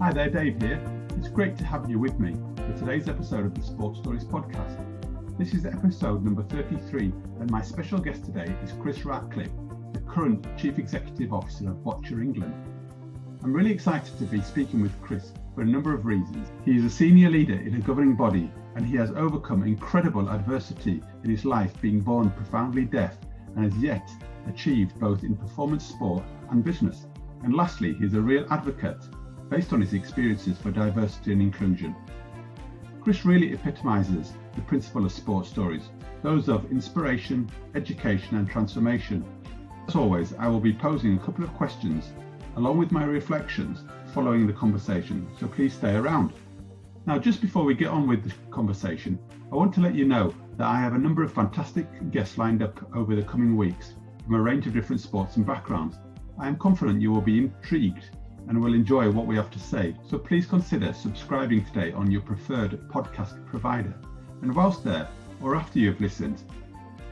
Hi there, Dave here. It's great to have you with me for today's episode of the Sports Stories podcast. This is episode number 33, and my special guest today is Chris Ratcliffe, the current Chief Executive Officer of Boccia England. I'm really excited to be speaking with Chris for a number of reasons. He is a senior leader in a governing body, and he has overcome incredible adversity in his life, being born profoundly deaf, and has yet achieved both in performance sport and business. And lastly, he is a real advocate based on his experiences for diversity and inclusion. Chris really epitomizes the principle of sports stories, those of inspiration, education and transformation. As always, I will be posing a couple of questions along with my reflections following the conversation, so please stay around. Now, just before we get on with the conversation, I want to let you know that I have a number of fantastic guests lined up over the coming weeks from a range of different sports and backgrounds. I am confident you will be intrigued and will enjoy what we have to say, so please consider subscribing today on your preferred podcast provider. And whilst there, or after you have listened,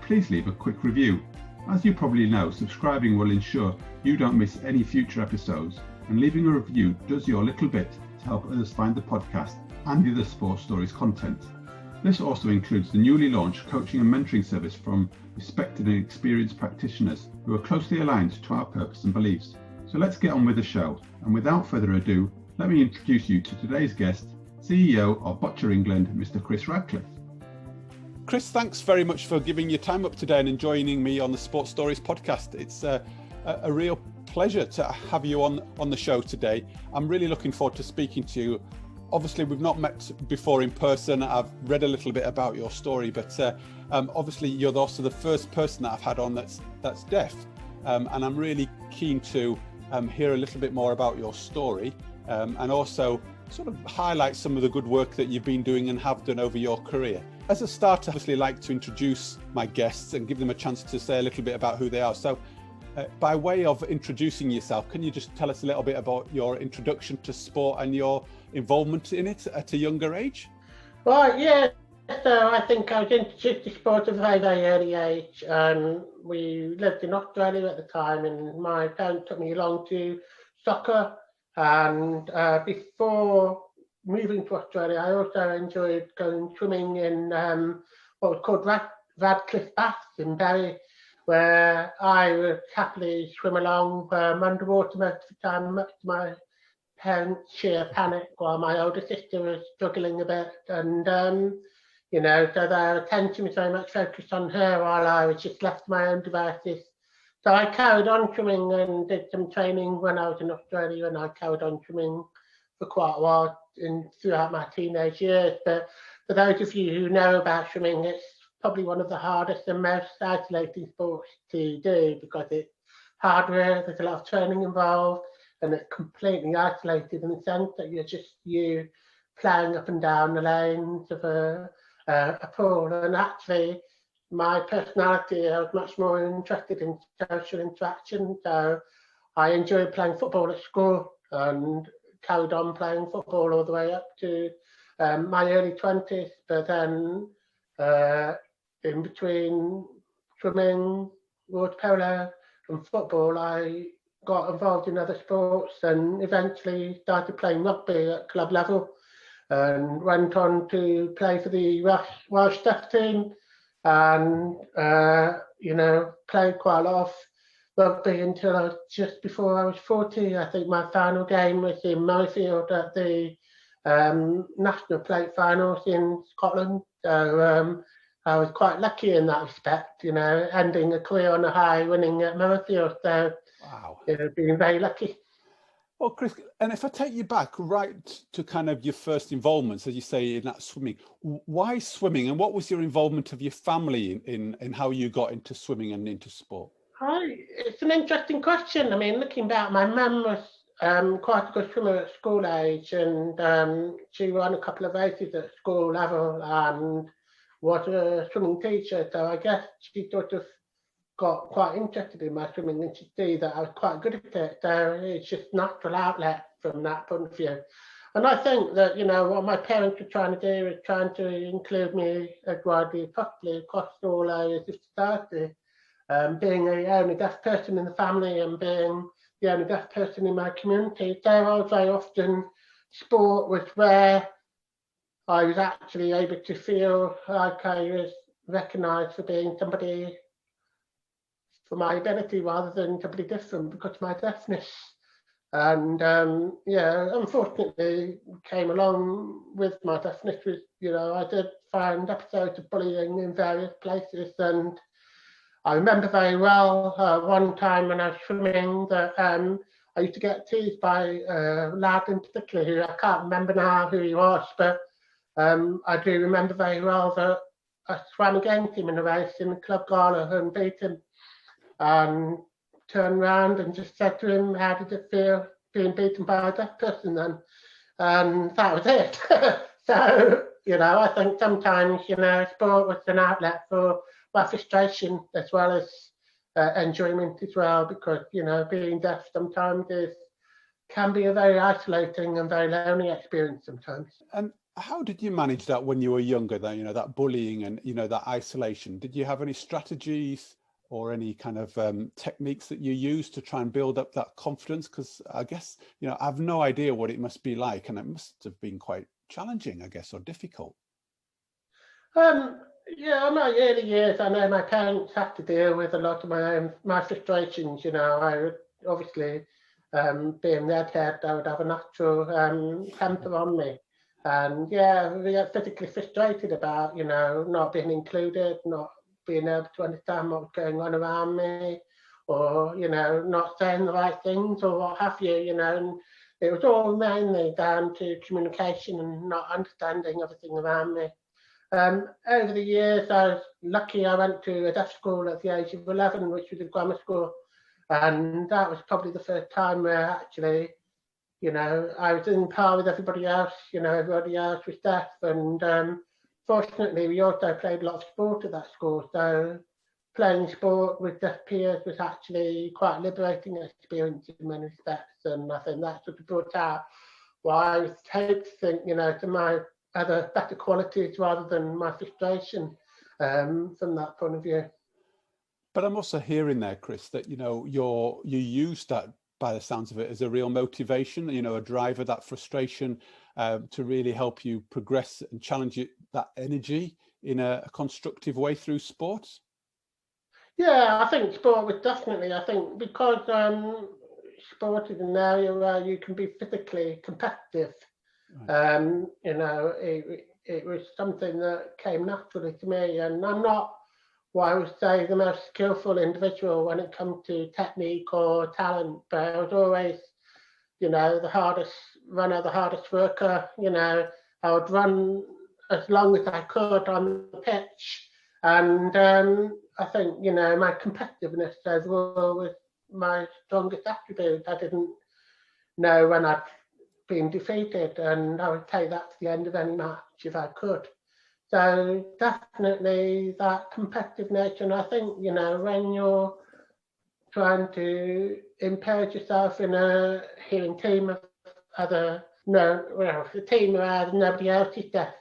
please leave a quick review. As you probably know, subscribing will ensure you don't miss any future episodes, and leaving a review does your little bit to help others find the podcast and the other Sports Stories content. This also includes the newly launched coaching and mentoring service from respected and experienced practitioners who are closely aligned to our purpose and beliefs. So let's get on with the show, and without further ado, let me introduce you to today's guest, CEO of Boccia England, Mr. Chris Ratcliffe. Chris, thanks very much for giving your time up today and joining me on the Sports Stories podcast. It's a real pleasure to have you on the show today. I'm really looking forward to speaking to you. Obviously, we've not met before in person. I've read a little bit about your story, but obviously you're also the first person that I've had on that's deaf. And I'm really keen to hear a little bit more about your story and also sort of highlight some of the good work that you've been doing and have done over your career. As a start, I obviously like to introduce my guests and give them a chance to say a little bit about who they are. So by way of introducing yourself, can you just tell us a little bit about your introduction to sport and your involvement in it at a younger age? Well, yeah. So I think I was introduced to sport at a very, very early age. We lived in Australia at the time, and my parents took me along to soccer. And before moving to Australia, I also enjoyed going swimming in what was called Ratcliffe baths in Bury, where I would happily swim along underwater most of the time, much to my parents' sheer panic, while my older sister was struggling a bit. And so their attention was very much focused on her while I was just left to my own devices. So I carried on swimming and did some training when I was in Australia, and I carried on swimming for quite a while throughout my teenage years. But for those of you who know about swimming, it's probably one of the hardest and most isolating sports to do because it's hard work, there's a lot of training involved, and it's completely isolated in the sense that you're just you ploughing up and down the lanes of a pool. And actually, my personality, I was much more interested in social interaction. So I enjoyed playing football at school and carried on playing football all the way up to my early 20s. But then in between swimming, water polo and football, I got involved in other sports and eventually started playing rugby at club level, and went on to play for the Welsh staff team and, played quite a lot of rugby until just before I was 40. I think my final game was in Murrayfield at the National Plate Finals in Scotland. So I was quite lucky in that respect, ending a career on a high, winning at Murrayfield. So, wow. Being very lucky. Well, Chris, and if I take you back right to kind of your first involvements, as you say, in that swimming, why swimming, and what was your involvement of your family in how you got into swimming and into sport? It's an interesting question. I mean, looking back, my mum was quite a good swimmer at school age, and she won a couple of races at school level and was a swimming teacher. So I guess she sort of got quite interested in my swimming, and she see that I was quite good at it. So it's just natural outlet from that point of view. And I think that, what my parents were trying to do is trying to include me as widely as possibly across all areas of society. Being the only deaf person in the family and being the only deaf person in my community, so I was very often sport was where I was actually able to feel like I was recognised for being somebody for my ability rather than somebody different because of my deafness. And unfortunately, came along with my deafness. I did find episodes of bullying in various places, and I remember very well one time when I was swimming that I used to get teased by a lad in particular who I can't remember now who he was, but I do remember very well that I swam against him in a race in the club gala and beat him, and turned around and just said to him, "How did it feel being beaten by a deaf person then?" And that was it. So, I think sometimes, sport was an outlet for my frustration as well as enjoyment as well, because, being deaf sometimes can be a very isolating and very lonely experience sometimes. And how did you manage that when you were younger, that, that bullying and, that isolation? Did you have any strategies or any kind of techniques that you use to try and build up that confidence? Because I guess, I have no idea what it must be like, and it must have been quite challenging, I guess, or difficult. In my early years, I know my parents had to deal with a lot of my frustrations. I would obviously, being redhead, I would have a natural temper on me. And we get physically frustrated about, not being included, not being able to understand what was going on around me, or, not saying the right things or what have you, and it was all mainly down to communication and not understanding everything around me. Over the years, I was lucky. I went to a deaf school at the age of 11, which was a grammar school, and that was probably the first time where actually, I was in par with everybody else. Everybody else was deaf, and fortunately, we also played a lot of sport at that school. So playing sport with deaf peers was actually quite a liberating experience in many respects, and I think that sort of brought out what I was hoped to think, to my other better qualities rather than my frustration from that point of view. But I'm also hearing there, Chris, that you use that, by the sounds of it, as a real motivation, a driver, that frustration to really help you progress and challenge that energy in a constructive way through sports. Yeah, I think sport was definitely, because sport is an area where you can be physically competitive. Right. It was something that came naturally to me, and I'm not what I would say the most skillful individual when it comes to technique or talent, but I was always, the hardest runner, the hardest worker. I would run as long as I could on the pitch, and I think, my competitiveness as well was my strongest attribute. I didn't know when I'd been defeated, and I would take that to the end of any match if I could. So definitely that competitive nature, and I think, when you're trying to impose yourself in a hearing team of a team where nobody else is deaf,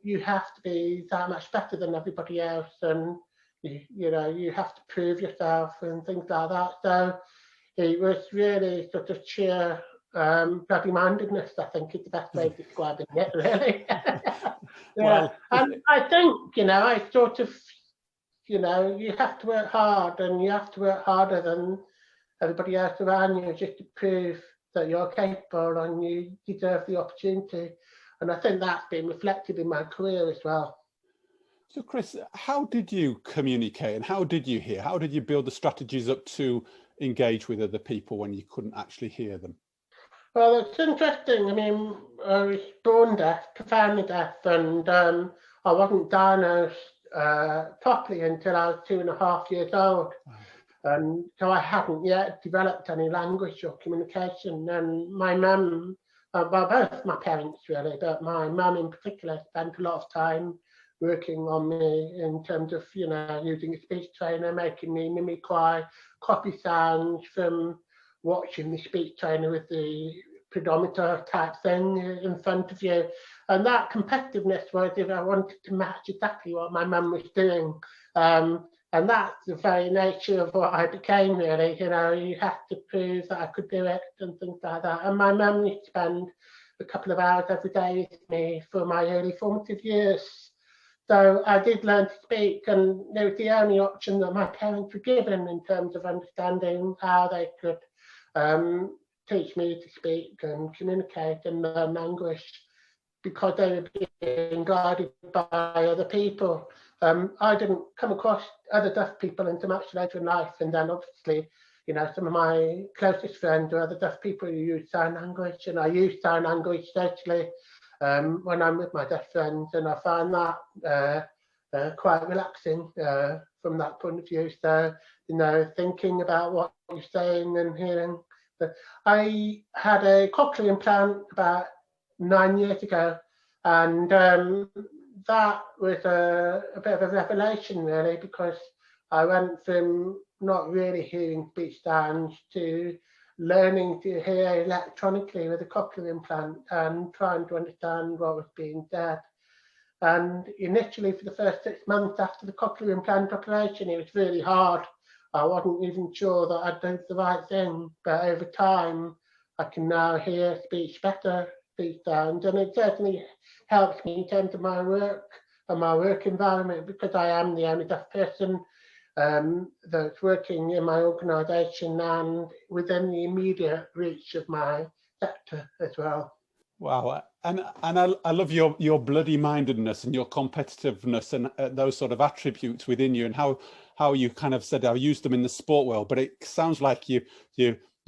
you have to be that much better than everybody else, and you have to prove yourself and things like that. So it was really sort of sheer bloody-mindedness, I think, is the best way of describing it, really. Well, and I think, I sort of, you have to work hard, and you have to work harder than everybody else around you just to prove that you're capable and you deserve the opportunity. And I think that's been reflected in my career as well. So, Chris, how did you communicate and how did you hear? How did you build the strategies up to engage with other people when you couldn't actually hear them? Well, it's interesting. I mean, I was born deaf, profoundly deaf, and I wasn't diagnosed properly until I was 2.5 years old. Wow. And so I hadn't yet developed any language or communication. And my mum, well, both my parents really, but my mum in particular spent a lot of time working on me in terms of, using a speech trainer, making me mimic copy sounds from watching the speech trainer with the pedometer type thing in front of you. And that competitiveness was if I wanted to match exactly what my mum was doing. And that's the very nature of what I became, really. You have to prove that I could do it and things like that. And my mum used to spend a couple of hours every day with me for my early formative years. So I did learn to speak, and it was the only option that my parents were given in terms of understanding how they could teach me to speak and communicate and learn language, because they were being guided by other people. I didn't come across other deaf people until much later in life, and then obviously, some of my closest friends are other deaf people who use sign language, and I use sign language socially when I'm with my deaf friends, and I find that quite relaxing from that point of view. So, thinking about what you're saying and hearing. I had a cochlear implant about 9 years ago, and that was a bit of a revelation, really, because I went from not really hearing speech sounds to learning to hear electronically with a cochlear implant and trying to understand what was being said. And initially, for the first 6 months after the cochlear implant operation, it was really hard. I wasn't even sure that I'd done the right thing, but over time, I can now hear speech better, speech sounds, and it certainly helps me in terms of my work and my work environment, because I am the only deaf person that's working in my organisation and within the immediate reach of my sector as well. Wow, and I love your bloody mindedness and your competitiveness and those sort of attributes within you, and how you kind of said I'll use them in the sport world, but it sounds like you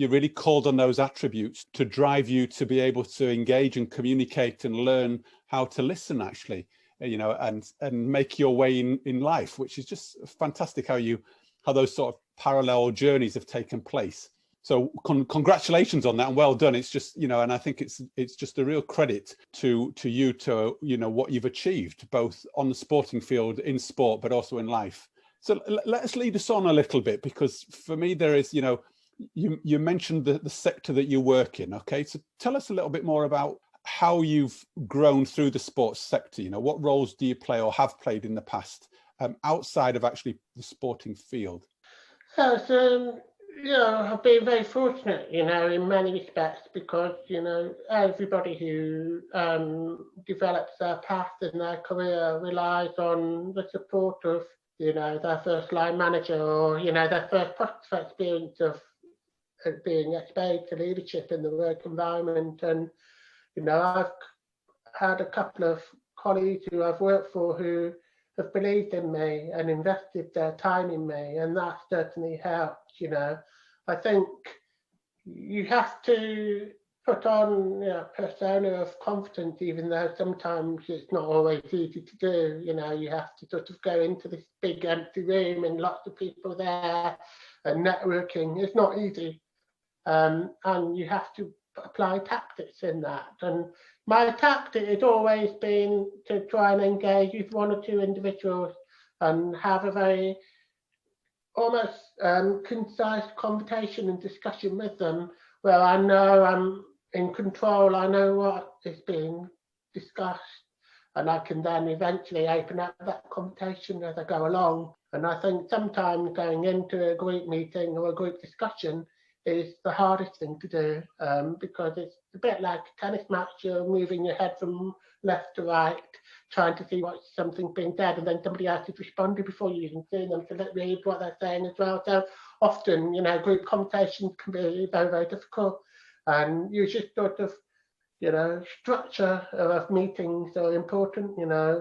really called on those attributes to drive you to be able to engage and communicate and learn how to listen, actually, and make your way in life, which is just fantastic how those sort of parallel journeys have taken place. So congratulations on that, and well done. It's just, and I think it's just a real credit to you, to, what you've achieved, both on the sporting field, in sport, but also in life. So let us lead us on a little bit, because for me, there is, you mentioned the sector that you work in. Okay, so tell us a little bit more about how you've grown through the sports sector. What roles do you play or have played in the past outside of actually the sporting field? So, I've been very fortunate, in many respects, because, everybody who develops their path in their career relies on the support of, their first line manager, or, their first positive experience of being exposed to leadership in the work environment. And, I've had a couple of colleagues who I've worked for who have believed in me and invested their time in me, and that certainly helped. I think you have to put on a persona of confidence, even though sometimes it's not always easy to do. You have to sort of go into this big empty room and lots of people there, and networking is not easy, and you have to apply tactics in that. And my tactic has always been to try and engage with one or two individuals and have a very almost concise conversation and discussion with them, where I know I'm in control, I know what is being discussed, and I can then eventually open up that conversation as I go along. And I think sometimes going into a group meeting or a group discussion is the hardest thing to do, because it's a bit like a tennis match. You're moving your head from left to right, trying to see what's something being said, and then somebody else is responding before you even see them to read what they're saying as well. So often, group conversations can be very, very difficult, and you just sort of, structure of meetings are important.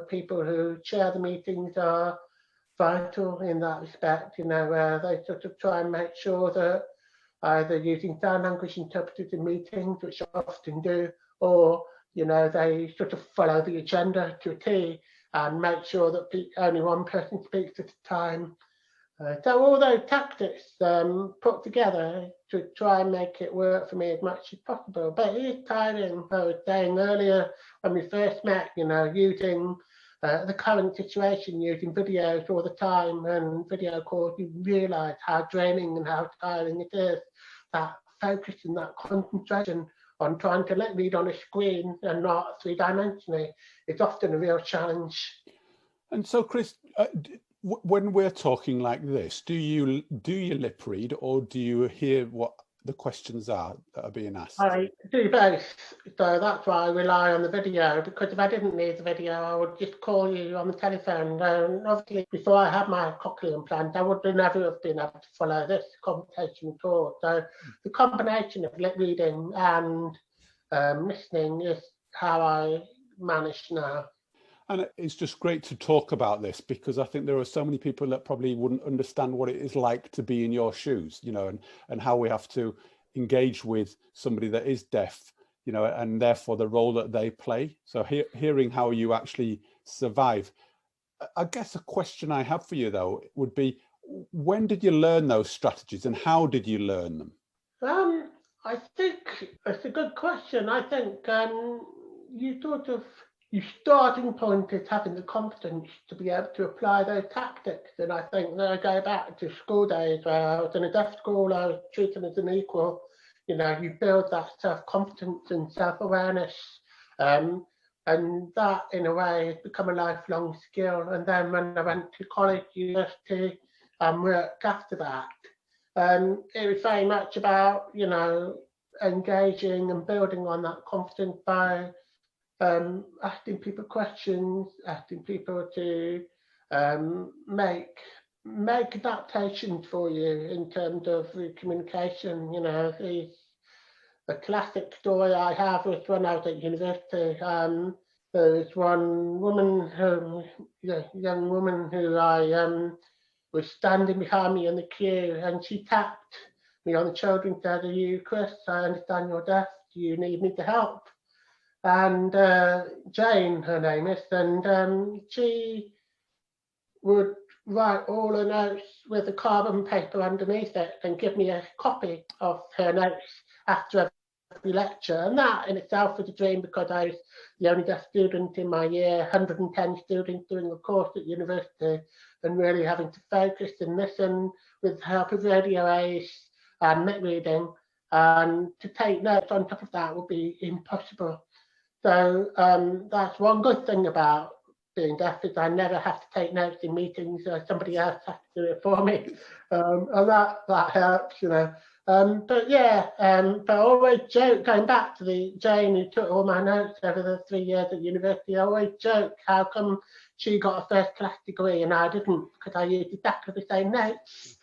People who chair the meetings are vital in that respect, where they sort of try and make sure that either using sign language interpreters in meetings, which I often do, or they sort of follow the agenda to a T and make sure that only one person speaks at a time. So all those tactics put together to try and make it work for me as much as possible. But it is tiring. I was saying earlier when we first met, using the current situation, using videos all the time and video calls, you realise how draining and how tiring it is. That focus and that concentration on trying to read on a screen and not three-dimensionally, it's often a real challenge. And so, Chris, When we're talking like this, do you lip read, or do you hear what the questions are that are being asked? I do both, so that's why I rely on the video, because if I didn't need the video, I would just call you on the telephone. And obviously, before I had my cochlear implant, I would never have been able to follow this conversation at all. So the combination of lip reading and listening is how I manage now. And it's just great to talk about this, because I think there are so many people that probably wouldn't understand what it is like to be in your shoes, and how we have to engage with somebody that is deaf, and therefore the role that they play. So hearing how you actually survive. I guess a question I have for you, though, would be, when did you learn those strategies and how did you learn them? I think it's a good question. I think your starting point is having the confidence to be able to apply those tactics. And I think that I go back to school days where I was in a deaf school, I was treated as an equal. You build that self-confidence and self-awareness. And that, in a way, has become a lifelong skill. And then when I went to college, university, work after that, it was very much about, engaging and building on that confidence by asking people questions, asking people to make adaptations for you in terms of communication. The classic story I have was when I was at university. There was one woman, young woman who I was standing behind me in the queue, and she tapped me on the shoulder and said, "Are you Chris? I understand you're deaf. Do you need me to help?" And Jane, her name is, and she would write all her notes with a carbon paper underneath it and give me a copy of her notes after every lecture. And that in itself was a dream, because I was the only deaf student in my year, 110 students doing a course at university, and really having to focus and listen with the help of radio aids and lip reading. And to take notes on top of that would be impossible. So that's one good thing about being deaf, is I never have to take notes in meetings. Somebody else has to do it for me, and that helps, But yeah, but I always joke, going back to the Jane who took all my notes over the 3 years at university, I always joke, how come she got a first class degree and I didn't? Because I used exactly the same notes.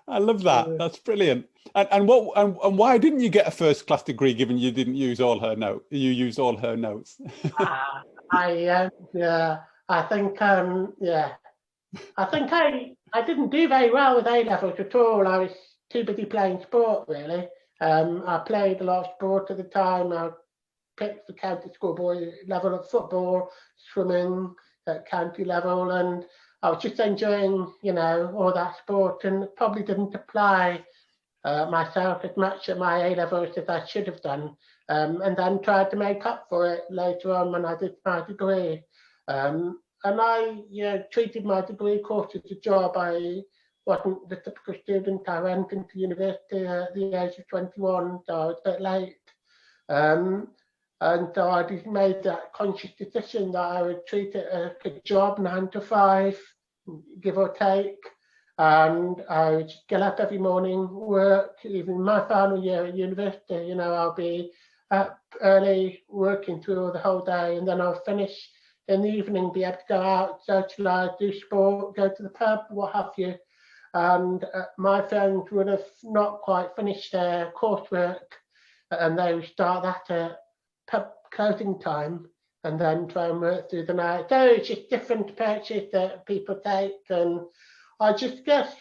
I love that. That's brilliant. And why didn't you get a first class degree, given you didn't use all her notes? You used all her notes. I think I didn't do very well with A levels at all. I was too busy playing sport, really. I played a lot of sport at the time. I picked the county schoolboy level of football, swimming at county level, and I was just enjoying, all that sport, and probably didn't apply myself as much at my A levels as I should have done, and then tried to make up for it later on when I did my degree. And I treated my degree course as a job. I wasn't the typical student. I went into university at the age of 21, so I was a bit late. And so I just made that conscious decision that I would treat it as a job, 9 to 5, give or take. And I would just get up every morning, work. Even my final year at university, I'll be up early, working through the whole day, and then I'll finish in the evening, be able to go out, socialise, do sport, go to the pub, what have you. And my friends would have not quite finished their coursework, and they would start that at pub closing time, and then try and work through the night. So it's just different approaches that people take. And I just guess,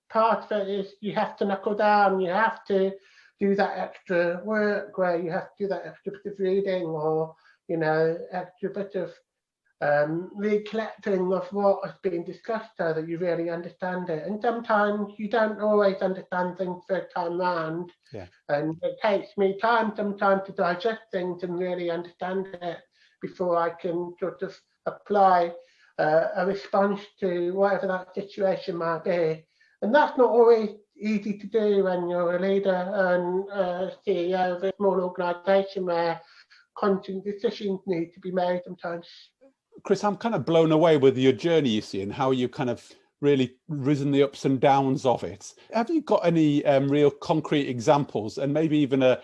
part of it is you have to knuckle down, you have to do that extra work where you have to do that extra bit of reading, or, extra bit of recollecting of what has been discussed so that you really understand it. And sometimes you don't always understand things first time round. Yeah. And it takes me time sometimes to digest things and really understand it before I can sort of apply a response to whatever that situation might be. And that's not always easy to do when you're a leader and CEO of a small organisation where constant decisions need to be made sometimes. Chris, I'm kind of blown away with your journey, you see, and how you kind of really risen the ups and downs of it. Have you got any real concrete examples, and maybe even do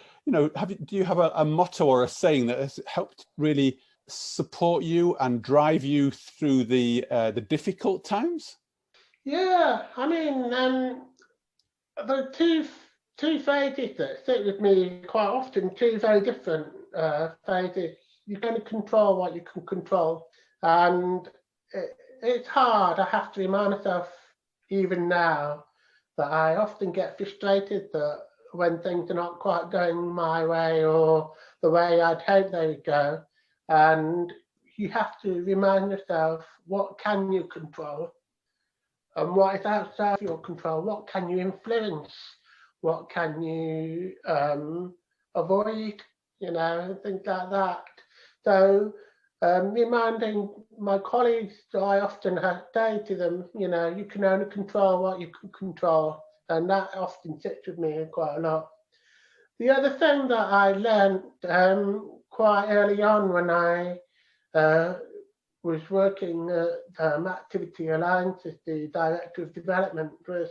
you have a motto or a saying that has helped really support you and drive you through the difficult times? Yeah, I mean, the two phases that sit with me quite often, two very different phases. You can control what you can control, and it's hard. I have to remind myself, even now, that I often get frustrated that when things are not quite going my way or the way I'd hope they would go, and you have to remind yourself, what can you control and what is outside your control? What can you influence? What can you avoid? Things like that. So reminding my colleagues, I often say to them, you can only control what you can control, and that often sits with me quite a lot. The other thing that I learned quite early on when I was working at Activity Alliance as the Director of Development was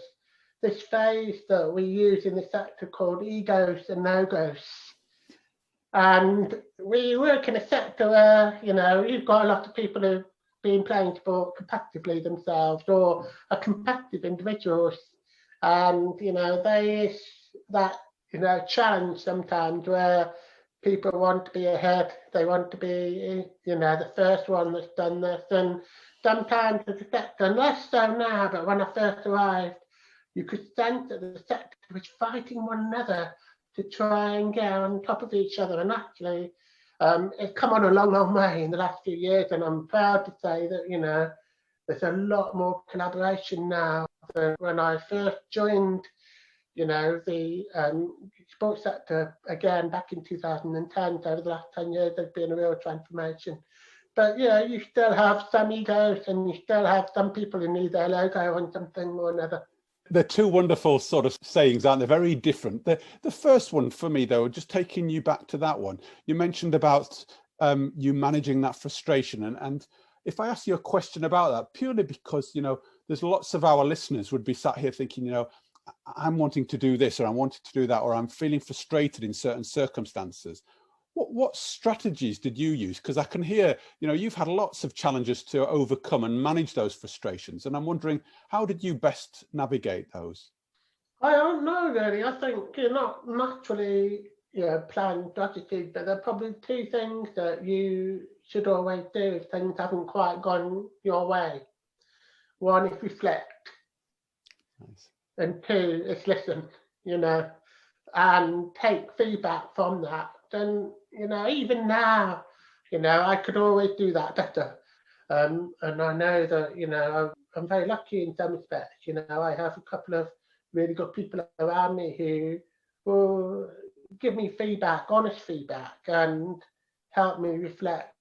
this phase that we use in the sector called egos and no-goes. And we work in a sector where, you've got a lot of people who've been playing sport competitively themselves or are competitive individuals. And, there is that, challenge sometimes where people want to be ahead. They want to be, the first one that's done this. And sometimes as a sector, less so now, but when I first arrived, you could sense that the sector was fighting one another to try and get on top of each other. And actually, it's come on a long, long way in the last few years. And I'm proud to say that, there's a lot more collaboration now than when I first joined, the sports sector again back in 2010. So over the last 10 years, there's been a real transformation. But, you still have some egos and you still have some people who need their logo on something or another. They're two wonderful sort of sayings, aren't they? Very different. The first one for me, though, just taking you back to that one, you mentioned about you managing that frustration. And if I ask you a question about that, purely because, there's lots of our listeners would be sat here thinking, I'm wanting to do this or I'm wanting to do that, or I'm feeling frustrated in certain circumstances. What strategies did you use? Because I can hear, you've had lots of challenges to overcome and manage those frustrations. And I'm wondering, how did you best navigate those? I don't know, really. I think you're not naturally plan strategies, but there are probably two things that you should always do if things haven't quite gone your way. One is reflect. Nice. And two is listen, and take feedback from that. And, even now, I could always do that better. And I know that, I'm very lucky in some respects. I have a couple of really good people around me who will give me feedback, honest feedback, and help me reflect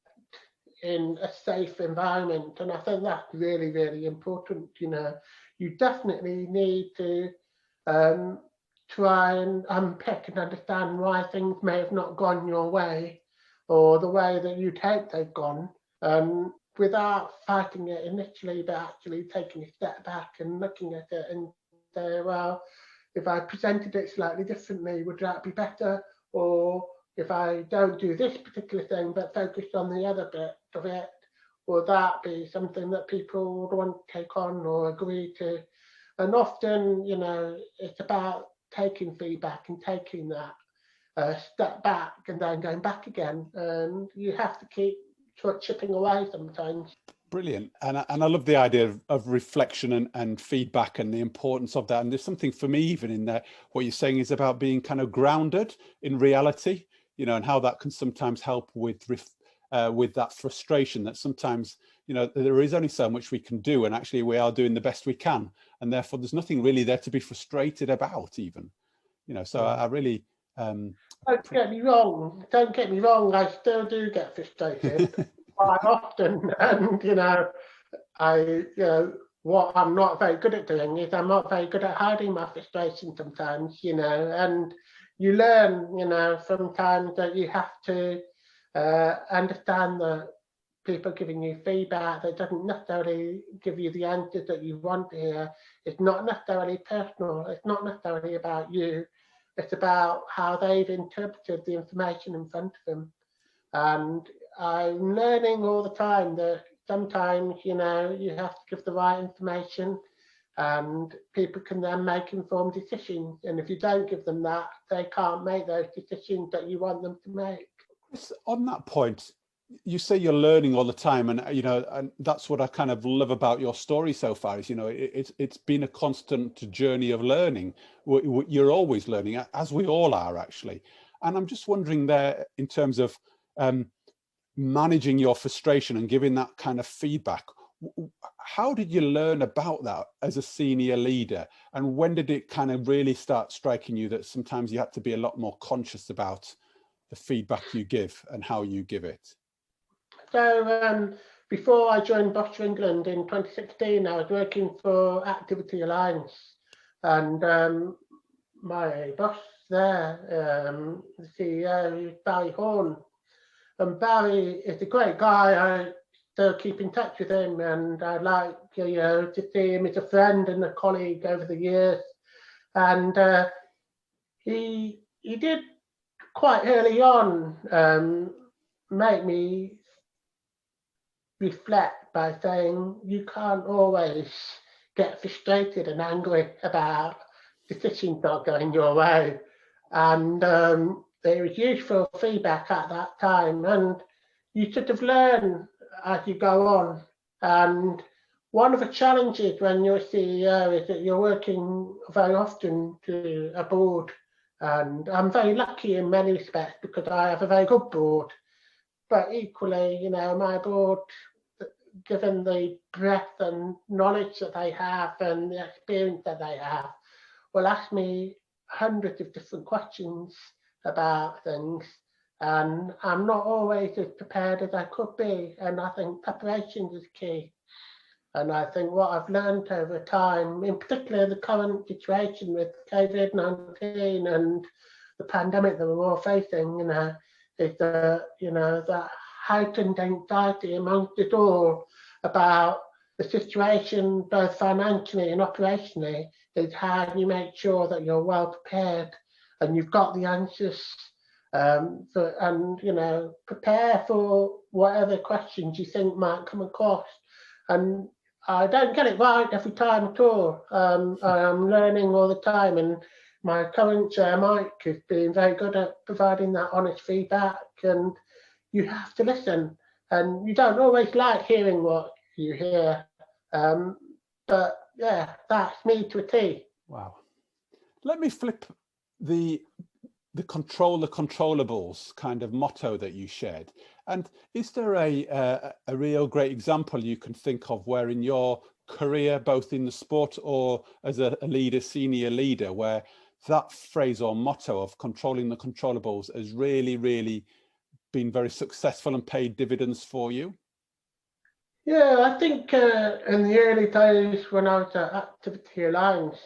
in a safe environment. And I think that's really, really important. You definitely need to try and unpick and understand why things may have not gone your way or the way that you'd hope they've gone, without fighting it initially, but actually taking a step back and looking at it and say, well, if I presented it slightly differently, would that be better? Or if I don't do this particular thing, but focus on the other bit of it, will that be something that people would want to take on or agree to? And often, it's about taking feedback and taking that step back and then going back again. And you have to keep chipping away sometimes. Brilliant. And I love the idea of reflection and feedback and the importance of that. And there's something for me even in there, what you're saying is about being kind of grounded in reality, and how that can sometimes help with that frustration that sometimes, there is only so much we can do. And actually we are doing the best we can. And therefore there's nothing really there to be frustrated about even, so yeah. I really... Don't get me wrong. I still do get frustrated quite often. And, what I'm not very good at doing is I'm not very good at hiding my frustration sometimes, and you learn, sometimes that you have to understand that people giving you feedback that doesn't necessarily give you the answers that you want to hear. It's not necessarily personal. It's not necessarily about you. It's about how they've interpreted the information in front of them. And I'm learning all the time that sometimes, you know, you have to give the right information and people can then make informed decisions. And if you don't give them that, they can't make those decisions that you want them to make. On that point, you say you're learning all the time, and you know, and that's what I kind of love about your story so far. Is, you know, it's been a constant journey of learning. You're always learning, as we all are, actually. And I'm just wondering there, in terms of managing your frustration and giving that kind of feedback, how did you learn about that as a senior leader, and when did it kind of really start striking you that sometimes you had to be a lot more conscious about the feedback you give and how you give it? So before I joined Boccia England in 2016, I was working for Activity Alliance, and my boss there, the CEO, is Barry Horn. And Barry is a great guy. I still keep in touch with him, and I like, you know, to see him as a friend and a colleague over the years. And he did quite early on make me reflect by saying you can't always get frustrated and angry about decisions not going your way. And it was useful feedback at that time, and you sort of learn as you go on. And one of the challenges when you're CEO is that you're working very often to a board, and I'm very lucky in many respects because I have a very good board. But equally, you know, my board, given the breadth and knowledge that they have and the experience that they have, will ask me hundreds of different questions about things, and I'm not always as prepared as I could be. And I think preparation is key. And I think what I've learned over time, in particular the current situation with COVID-19 and the pandemic that we're all facing, you know, is that, you know, that heightened anxiety amongst us all about the situation, both financially and operationally, is how you make sure that you're well prepared and you've got the answers, and, you know, prepare for whatever questions you think might come across. And I don't get it right every time at all. I'm learning all the time, and my current chair, Mike, has been very good at providing that honest feedback, and you have to listen. And you don't always like hearing what you hear, but yeah, that's me to a T. Wow. Let me flip the control the controllables kind of motto that you shared. And is there a real great example you can think of where in your career, both in the sport or as a leader, senior leader, where that phrase or motto of controlling the controllables has really, really been very successful and paid dividends for you? Yeah, I think in the early days when I was at Activity Alliance,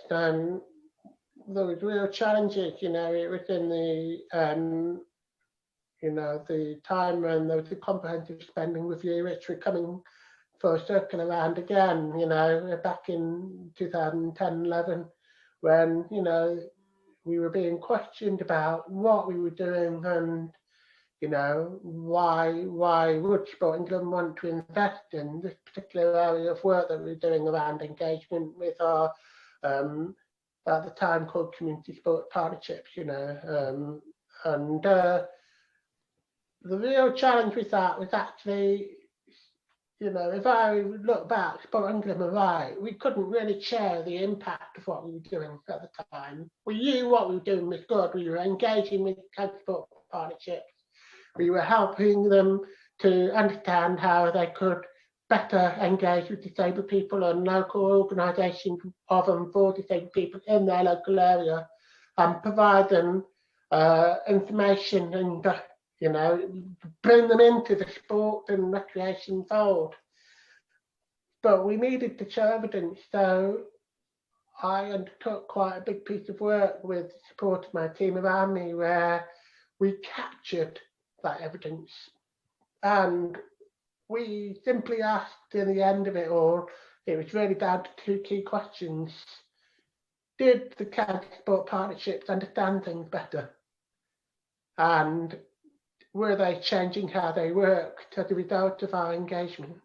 there was real challenges. You know, it was in the you know, the time when there was a comprehensive spending review, which we're coming for a circle around again. You know, back in 2010-11, when, you know, we were being questioned about what we were doing and, you know, why would Sport England want to invest in this particular area of work that we're doing around engagement with our, at the time called community sport partnerships, you know, and the real challenge with that was actually, you know, if I look back, Sport England were right, we couldn't really share the impact of what we were doing at the time. We knew what we were doing was good. We were engaging with county sport partnerships. We were helping them to understand how they could better engage with disabled people and local organisations of and for disabled people in their local area, and provide them information and, you know, bring them into the sport and recreation fold. But we needed to show evidence, so I undertook quite a big piece of work with the support of my team around me, where we captured that evidence. And we simply asked in the end of it all, it was really down to two key questions. Did the county sport partnerships understand things better? And were they changing how they worked as a result of our engagement?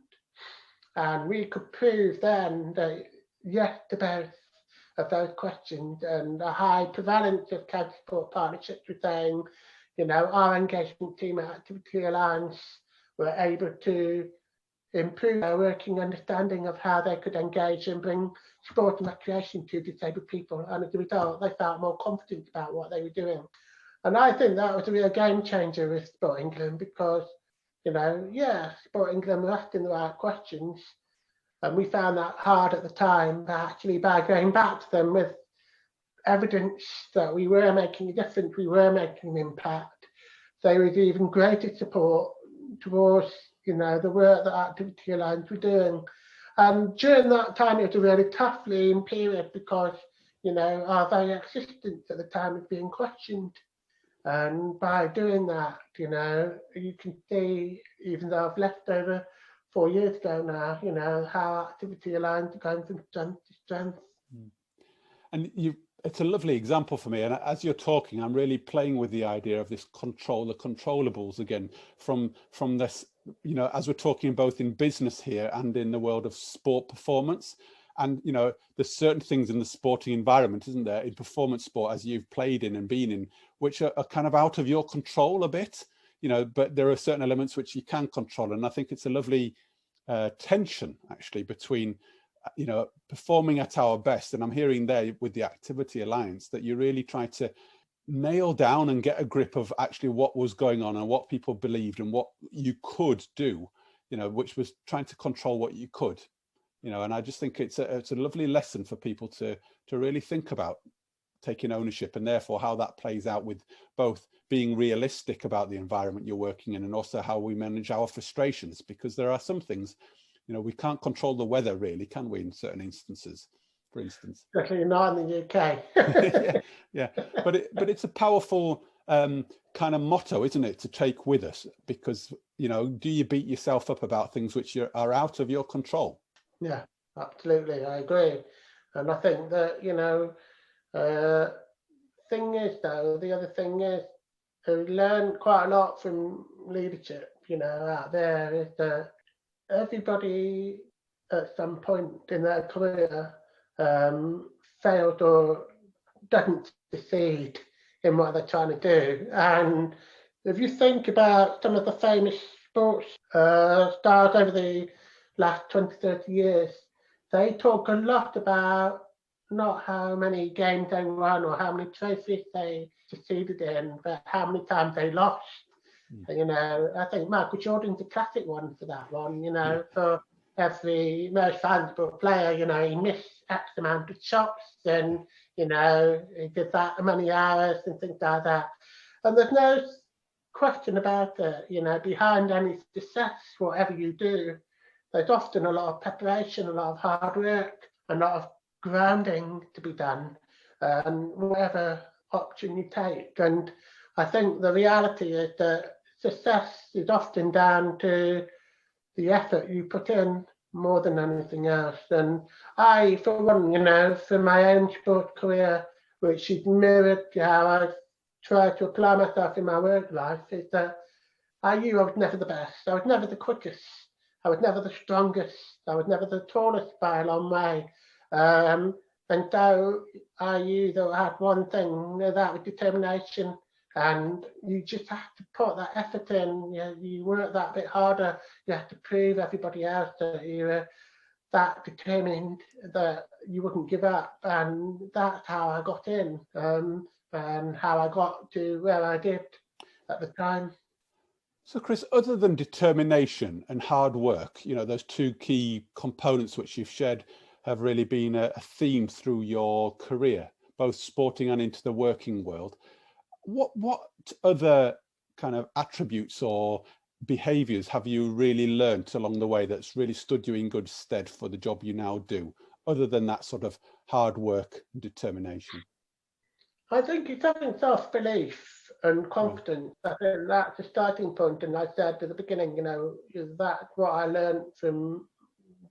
And we could prove then that yes to both of those questions, and a high prevalence of county sport partnerships were saying, our engagement team at Activity Alliance were able to improve their working understanding of how they could engage and bring sport and recreation to disabled people. And as a result, they felt more confident about what they were doing. And I think that was a real game changer with Sport England because, Sport England were asking the right questions. And we found that hard at the time, but actually by going back to them with evidence that we were making a difference, we were making an impact, there was even greater support towards, the work that Activity Alliance were doing. And during that time, it was a really tough lean period because, our very existence at the time was being questioned. And by doing that, you can see, even though I've left over 4 years ago now, how Activity Alliance are going from strength to strength. And it's a lovely example for me. And as you're talking, I'm really playing with the idea of this control, the controllables again, from this, as we're talking both in business here and in the world of sport performance. And, there's certain things in the sporting environment, isn't there, in performance sport, as you've played in and been in, which are kind of out of your control a bit, but there are certain elements which you can control. And I think it's a lovely tension, actually, between, performing at our best. And I'm hearing there with the Activity Alliance that you really try to nail down and get a grip of actually what was going on and what people believed and what you could do, which was trying to control what you could. And I just think it's a lovely lesson for people to really think about taking ownership, and therefore how that plays out with both being realistic about the environment you're working in and also how we manage our frustrations, because there are some things, we can't control the weather really, can we, in certain instances, for instance. Especially not in the UK. yeah. But it's a powerful kind of motto, isn't it, to take with us, because, do you beat yourself up about things which are out of your control? Yeah, absolutely. I agree. And I think that, thing is, though, the other thing is to learn quite a lot from leadership, out there, is that everybody at some point in their career failed or doesn't succeed in what they're trying to do. And if you think about some of the famous sports stars over the last 20, 30 years, they talk a lot about not how many games they won or how many trophies they succeeded in, but how many times they lost. I think Michael Jordan's a classic one for that one, for every most valuable player, he missed X amount of shots and, he did that many hours and things like that. And there's no question about it, behind any success, whatever you do, there's often a lot of preparation, a lot of hard work, a lot of grounding to be done, and whatever option you take. And I think the reality is that success is often down to the effort you put in more than anything else. And I, for one, for my own sport career, which is mirrored how I try to apply myself in my work life, is that I knew I was never the best. I was never the quickest. I was never the strongest. I was never the tallest by a long way. And so I knew that I had one thing, that was determination. And you just have to put that effort in. You work that bit harder. You have to prove everybody else that you were that determined, that you wouldn't give up. And that's how I got in, and how I got to where I did at the time. So Chris, other than determination and hard work, those two key components which you've shared have really been a theme through your career, both sporting and into the working world. What other kind of attributes or behaviours have you really learnt along the way that's really stood you in good stead for the job you now do, other than that sort of hard work and determination? I think it's having self-belief. and confidence. I think that's the starting point. And I said at the beginning, that's what I learned from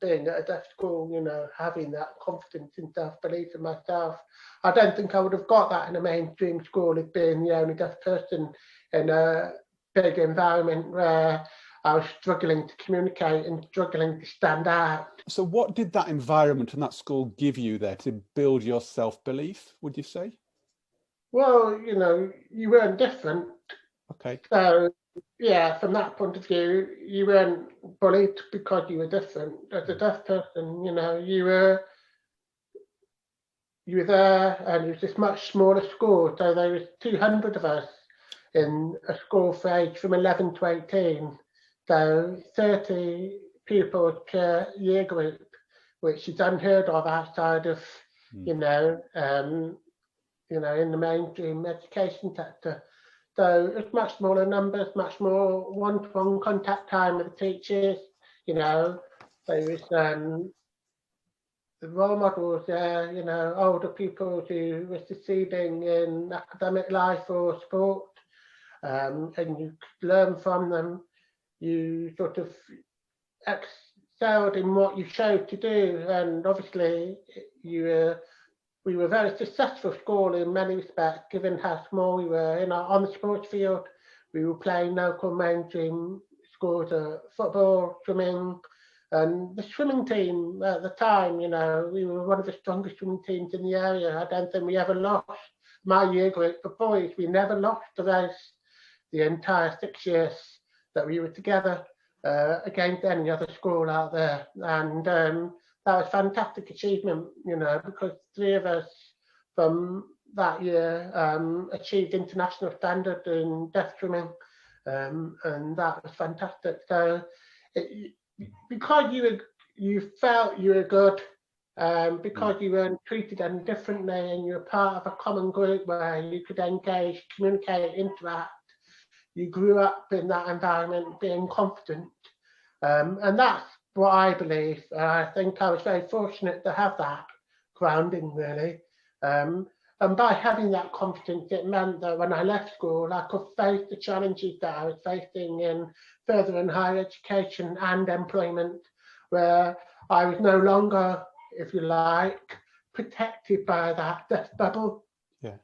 being at a deaf school, having that confidence and self-belief in myself. I don't think I would have got that in a mainstream school if being the only deaf person in a big environment where I was struggling to communicate and struggling to stand out. So what did that environment and that school give you there to build your self-belief, would you say? Well, you weren't different. Okay. So, yeah, from that point of view, you weren't bullied because you were different. As a deaf person, you were there, and it was this much smaller school. So there was 200 of us in a school for age from 11 to 18. So 30 pupils per year group, which is unheard of outside of, in the mainstream education sector. So it's much smaller numbers, much more one-to-one contact time with the teachers. There was the role models there, older people who were succeeding in academic life or sport, and you could learn from them. You sort of excelled in what you showed to do, and obviously we were a very successful school in many respects, given how small we were. On the sports field, we were playing local mainstream schools at football, swimming, and the swimming team at the time, we were one of the strongest swimming teams in the area. I don't think we ever lost. My year group for boys, we never lost a race the entire 6 years that we were together against any other school out there. And that was a fantastic achievement, because 3 of us from that year achieved international standard in deaf swimming, and that was fantastic. So because you felt you were good, because you weren't treated any differently, and you were part of a common group where you could engage, communicate, interact, you grew up in that environment being confident. And that's what I believe. I think I was very fortunate to have that grounding, really. And by having that confidence, it meant that when I left school, I could face the challenges that I was facing in further and higher education and employment, where I was no longer, if you like, protected by that death bubble. Yeah.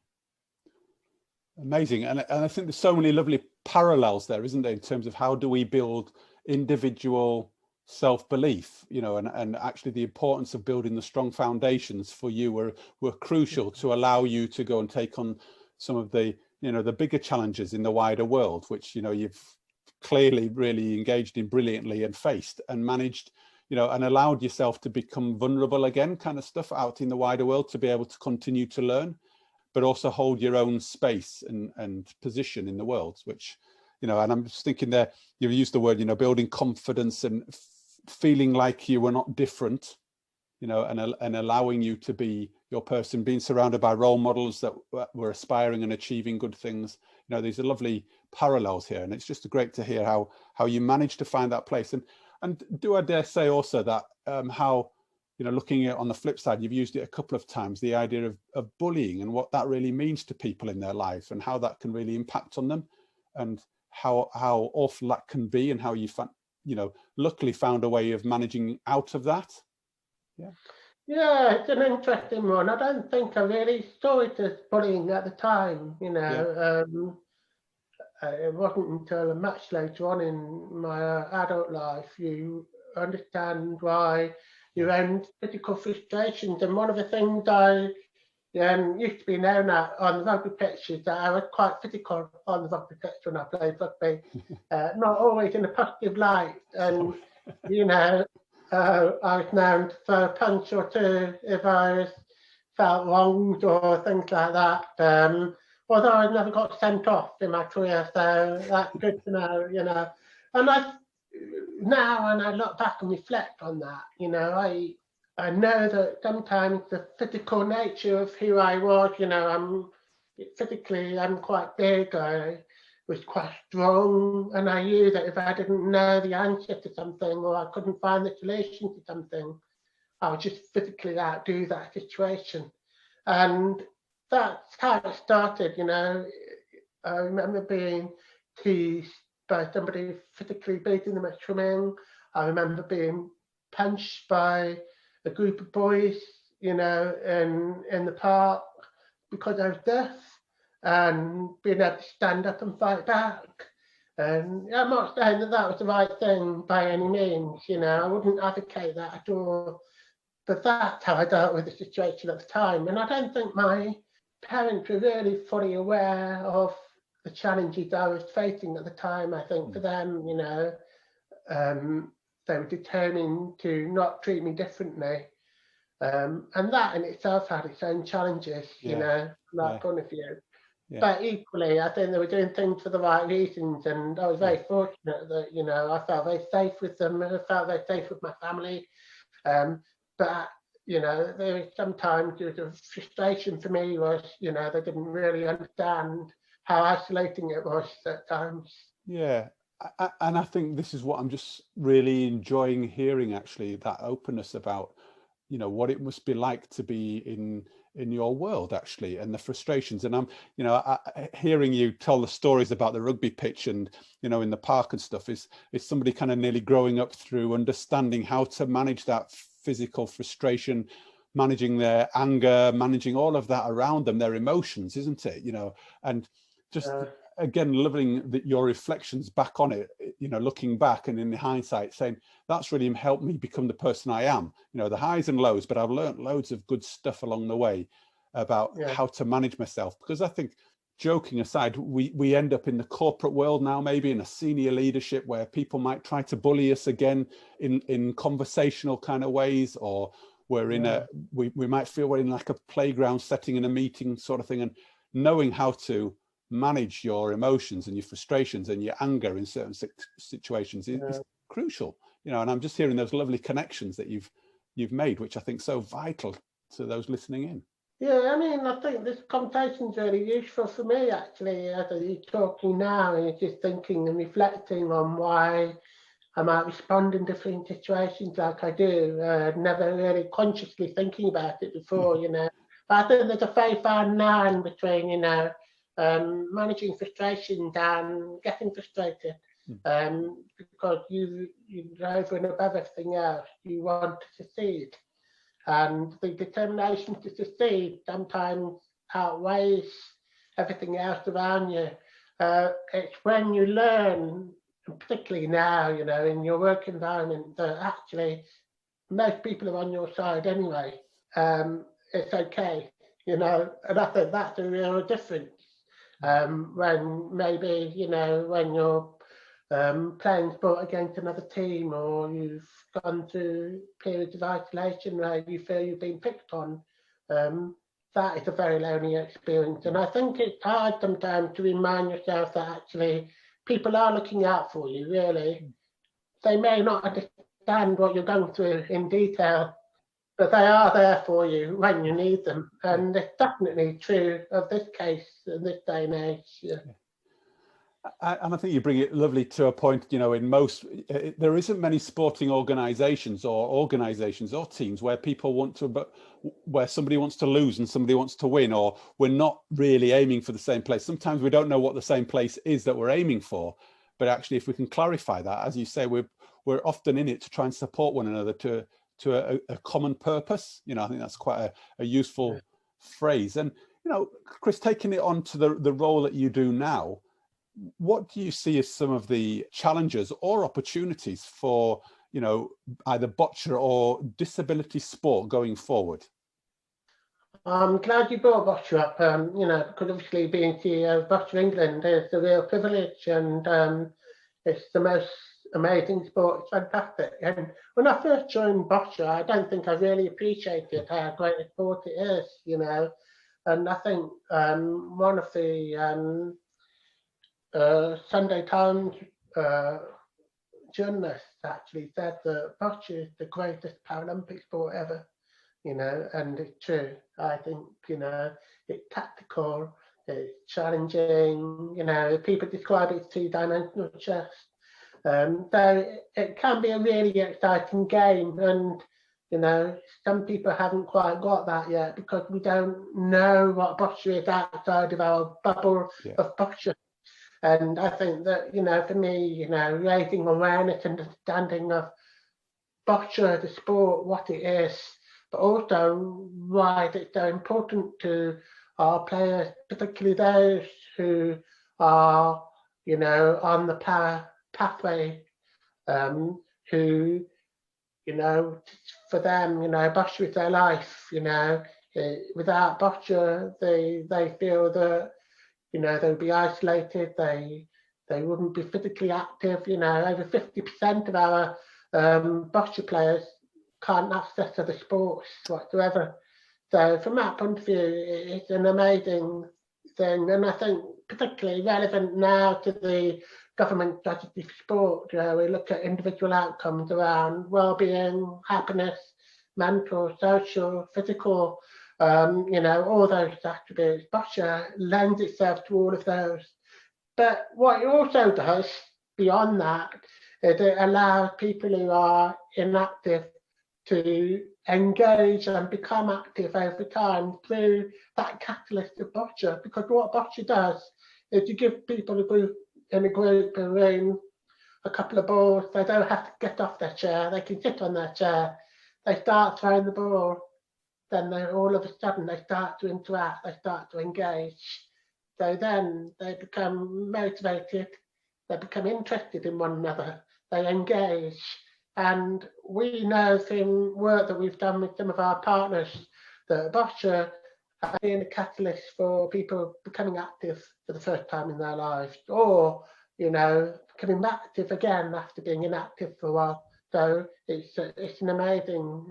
Amazing. And I think there's so many lovely parallels there, isn't there, in terms of how do we build individual self-belief, and actually the importance of building the strong foundations for you were crucial to allow you to go and take on some of the, the bigger challenges in the wider world, which, you've clearly really engaged in brilliantly and faced and managed, and allowed yourself to become vulnerable again, kind of stuff out in the wider world, to be able to continue to learn, but also hold your own space and position in the world, which, and I'm just thinking there, you've used the word, building confidence and feeling like you were not different, and allowing you to be your person, being surrounded by role models that were aspiring and achieving good things. These are lovely parallels here, and it's just great to hear how you managed to find that place. And do I dare say also that how, looking at it on the flip side, you've used it a couple of times, the idea of bullying and what that really means to people in their life and how that can really impact on them, and how awful that can be, and how you luckily found a way of managing out of that. Yeah, it's an interesting one. I don't think I really saw it as bullying at the time. It wasn't until much later on in my adult life you understand why your own physical frustrations. And one of the things I used to be known at on the rugby pitch is that I was quite physical on the rugby pitch when I played rugby, not always in a positive light. And, I was known to throw a punch or two if I felt wronged or things like that. Although I never got sent off in my career, so that's good to know, And now when I look back and reflect on that, I know that sometimes the physical nature of who I was, I'm quite big, I was quite strong, and I knew that if I didn't know the answer to something, or I couldn't find the solution to something, I would just physically outdo that situation. And that's how it started, I remember being teased by somebody physically beating them at swimming. I remember being punched by a group of boys, you know, in the park because I was deaf, and being able to stand up and fight back. And I'm not saying that that was the right thing by any means, you know, I wouldn't advocate that at all. But that's how I dealt with the situation at the time. And I don't think my parents were really fully aware of the challenges I was facing at the time. I think for them, you know, they were determined to not treat me differently. And that in itself had its own challenges, you know, from that point of view. Yeah. But equally, I think they were doing things for the right reasons, and I was very fortunate that, you know, I felt very safe with them, and I felt very safe with my family. But, you know, there was sometimes the frustration for me was, you know, they didn't really understand how isolating it was at times. Yeah. And I think this is what I'm just really enjoying hearing, actually, that openness about, you know, what it must be like to be in your world, actually, and the frustrations. And I'm, you know, hearing you tell the stories about the rugby pitch and, you know, in the park and stuff is somebody kind of nearly growing up through understanding how to manage that physical frustration, managing their anger, managing all of that around them, their emotions, isn't it? You know, and just again, loving your reflections back on it, you know, looking back and in hindsight saying that's really helped me become the person I am, you know, the highs and lows, but I've learned loads of good stuff along the way about how to manage myself. Because I think, joking aside, we end up in the corporate world now, maybe in a senior leadership where people might try to bully us again in conversational kind of ways, or we're in we might feel we're in like a playground setting in a meeting sort of thing, and knowing how to manage your emotions and your frustrations and your anger in certain situations is crucial, you know. And I'm just hearing those lovely connections that you've made, which I think so vital to those listening in. Yeah, I mean, I think this conversation's really useful for me, actually, as you're talking now, and you're just thinking and reflecting on why I might respond in different situations like I do, never really consciously thinking about it before, you know. But I think there's a very fine line between, you know, managing frustration and getting frustrated, because you over and above everything else, you want to succeed, and the determination to succeed sometimes outweighs everything else around you. It's when you learn, and particularly now, you know, in your work environment, that actually most people are on your side anyway. It's okay, you know, and I think that's a real difference. When maybe, you know, when you're playing sport against another team, or you've gone through periods of isolation where you feel you've been picked on, that is a very lonely experience. And I think it's hard sometimes to remind yourself that actually people are looking out for you, really. They may not understand what you're going through in detail, but they are there for you when you need them. And it's definitely true of this case in this day and age. And I think you bring it lovely to a point, you know, in most, there isn't many sporting organizations or teams where people want to, but where somebody wants to lose and somebody wants to win, or we're not really aiming for the same place. Sometimes we don't know what the same place is that we're aiming for, but actually if we can clarify that, as you say, we're often in it to try and support one another to a common purpose. You know, I think that's quite a useful phrase. And, you know, Chris, taking it on to the role that you do now, what do you see as some of the challenges or opportunities for, you know, either boccia or disability sport going forward? I'm glad you brought Boccia up, you know, because obviously being CEO of Boccia England is a real privilege, and it's the most amazing sport. It's fantastic. And when I first joined Boccia, I don't think I really appreciated how great a sport it is, you know. And I think one of the Sunday Times journalists actually said that boccia is the greatest Paralympic sport ever, you know, and it's true. I think, you know, it's tactical, it's challenging, you know, people describe it as two-dimensional chess. So it can be a really exciting game, and Some people haven't quite got that yet because we don't know what boccia is outside of our bubble of boccia. And I think that, for me, raising awareness and understanding of boccia, the sport, what it is, but also why it's so important to our players, particularly those who are, on the pathway, who, for them, boccia is their life, without boccia, they feel that, they'll be isolated, they wouldn't be physically active, over 50% of our boccia players can't access other sports whatsoever. So from that point of view, it's an amazing thing, and I think particularly relevant now to the government strategy for sport. We look at individual outcomes around well-being, happiness, mental, social, physical, all those attributes. Boccia lends itself to all of those. But what it also does, beyond that, is it allows people who are inactive to engage and become active over time through that catalyst of boccia. Because what boccia does is you give people in a group, a room, a couple of balls. They don't have to get off their chair. They can sit on their chair. They start throwing the ball. Then all of a sudden they start to interact. They start to engage. So then they become motivated. They become interested in one another. They engage. And we know from work that we've done with some of our partners that boccia has been a catalyst for people becoming active for the first time in their lives, or becoming active again after being inactive for a while. So it's an amazing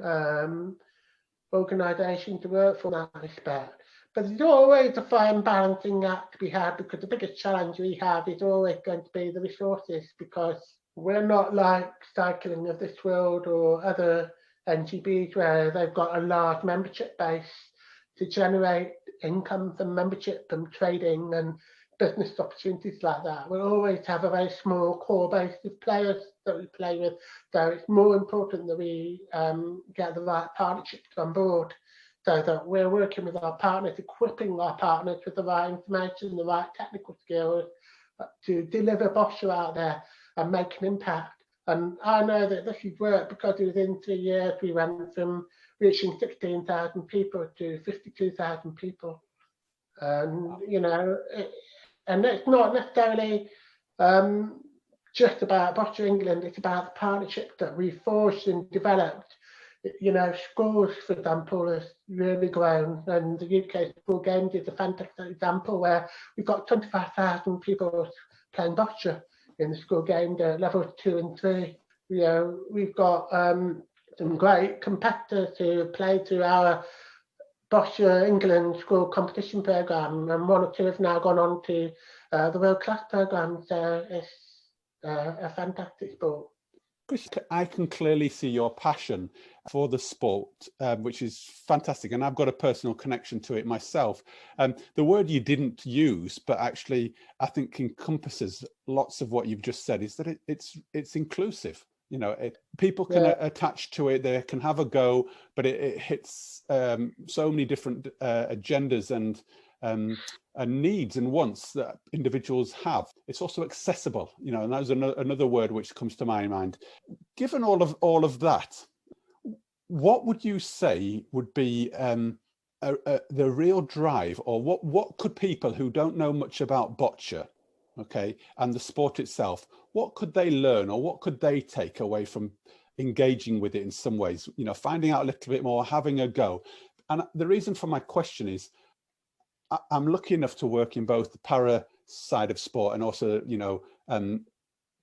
organisation to work for in that respect. But there's always a fine balancing act to be had, because the biggest challenge we have is always going to be the resources, because we're not like cycling of this world or other NGBs where they've got a large membership base to generate income from membership, from trading and business opportunities like that. We'll always have a very small core base of players that we play with. So it's more important that we get the right partnerships on board, so that we're working with our partners, equipping our partners with the right information, the right technical skills to deliver boccia out there and make an impact. And I know that this has worked, because within 3 years we went from reaching 16,000 people to 52,000 people. And, and it's not necessarily just about Boccia England, it's about the partnership that we forged and developed. Schools, for example, has really grown, and the UK School Games is a fantastic example where we've got 25,000 people playing boccia in the school games at levels 2 and 3. We've got some great competitors who play through our Boccia England school competition programme, and 1 or 2 have now gone on to the world class programme. So it's a fantastic sport. Chris, I can clearly see your passion for the sport, which is fantastic. And I've got a personal connection to it myself. The word you didn't use, but actually I think encompasses lots of what you've just said, is that it's inclusive. People can attach to it, they can have a go, but it hits so many different agendas and needs and wants that individuals have. It's also accessible, and that was another word which comes to my mind. Given all of that, what would you say would be the real drive, or what could people who don't know much about boccia, and the sport itself, what could they learn, or what could they take away from engaging with it in some ways, finding out a little bit more, having a go? And the reason for my question is, I'm lucky enough to work in both the para side of sport and also,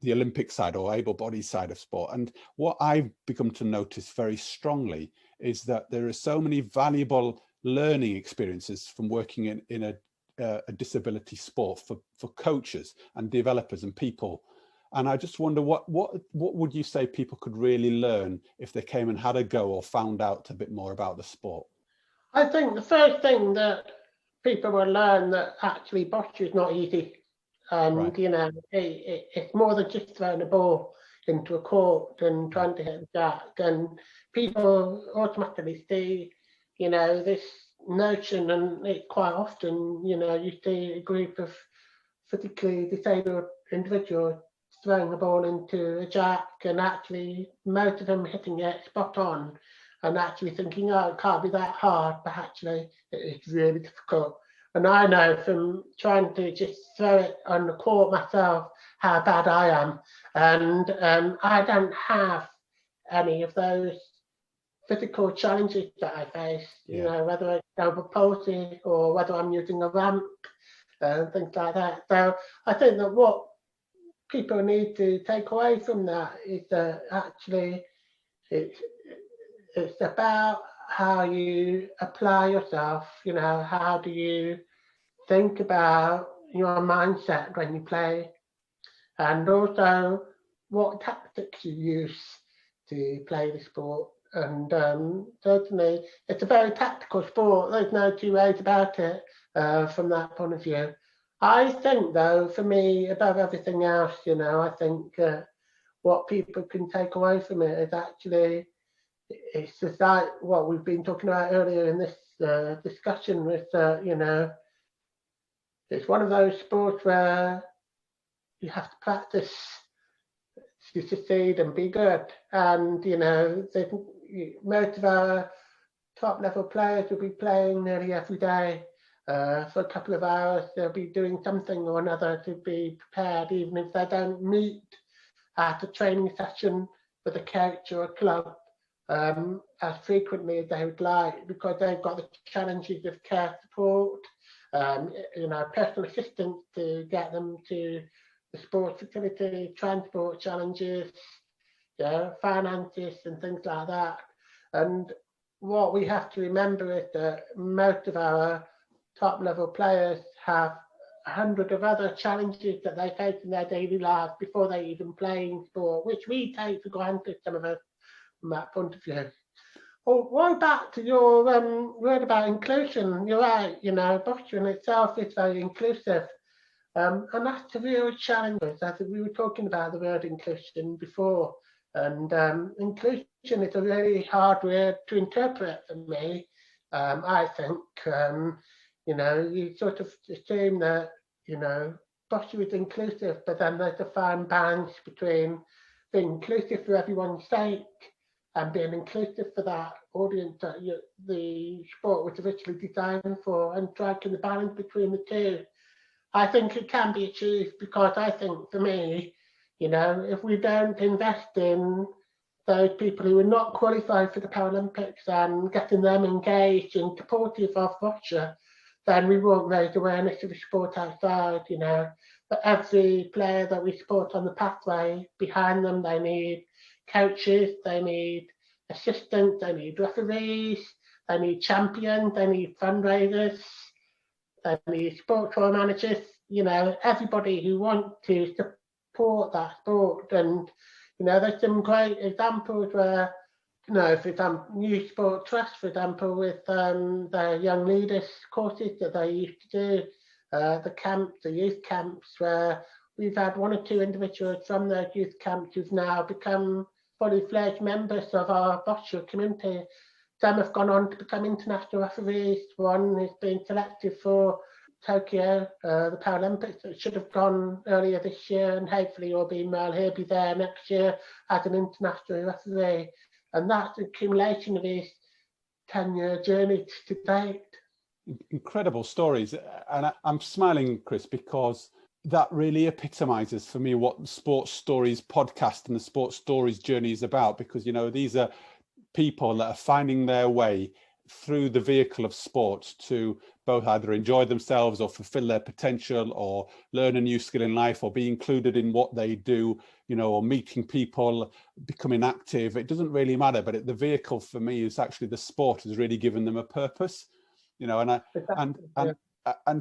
the Olympic side or able-bodied side of sport. And what I've become to notice very strongly is that there are so many valuable learning experiences from working in a disability sport for coaches and developers and people. And I just wonder, what would you say people could really learn if they came and had a go or found out a bit more about the sport? I think the first thing that people will learn that actually boccia is not easy, and right. It's more than just throwing a ball. into a court and trying to hit the jack, and people automatically see, this notion, and it quite often, you see a group of physically disabled individuals throwing a ball into a jack, and actually most of them hitting it spot on, and actually thinking, oh, it can't be that hard, but actually it's really difficult. And I know from trying to just throw it on the court myself how bad I am. And I don't have any of those physical challenges that I face, whether it's cerebral palsy or whether I'm using a ramp and things like that. So I think that what people need to take away from that is that actually it's about how you apply yourself, how do you think about your mindset when you play, and also what tactics you use to play the sport. And certainly it's a very tactical sport, there's no two ways about it from that point of view. I think though, for me, above everything else, I think what people can take away from it is actually, it's just like what we've been talking about earlier in this discussion with, it's one of those sports where you have to practice to succeed and be good. And, most of our top level players will be playing nearly every day for a couple of hours. They'll be doing something or another to be prepared, even if they don't meet at a training session with a coach or a club as frequently as they would like, because they've got the challenges of care support, personal assistance to get them to the sports facility, transport challenges, finances and things like that. And what we have to remember is that most of our top level players have 100 of other challenges that they face in their daily lives before they even play in sport, which we take for granted, some of us, from that point of view. Well, going back to your word about inclusion, you're right, Boccia in itself is very inclusive. And that's the real challenge, as we were talking about the word inclusion before. And inclusion is a really hard word to interpret for me, I think. You sort of assume that, Boccia is inclusive, but then there's a fine balance between being inclusive for everyone's sake and being inclusive for that audience that the sport was originally designed for, and striking the balance between the two. I think it can be achieved, because I think, for me, if we don't invest in those people who are not qualified for the Paralympics and getting them engaged and supportive of Boccia, then we won't raise awareness of the sport outside, But every player that we support on the pathway, behind them, they need coaches, they need assistants, they need referees, they need champions, they need fundraisers, they need sports floor managers, everybody who wants to support that sport. And, there's some great examples where, for example, New Sport Trust, for example, with their young leaders courses that they used to do, the youth camps, where we've had one or two individuals from those youth camps who've now become fully fledged members of our Boccia community. Some have gone on to become international referees. One has been selected for Tokyo, the Paralympics, that should have gone earlier this year, and hopefully he'll be there next year as an international referee. And that's the accumulation of his 10-year journey to date. Incredible stories. And I'm smiling, Chris, because that really epitomizes for me what the Sports Stories podcast and the Sports Stories journey is about, because, these are people that are finding their way through the vehicle of sport to both either enjoy themselves or fulfill their potential or learn a new skill in life or be included in what they do, or meeting people, becoming active. It doesn't really matter, but the vehicle for me is actually the sport has really given them a purpose, and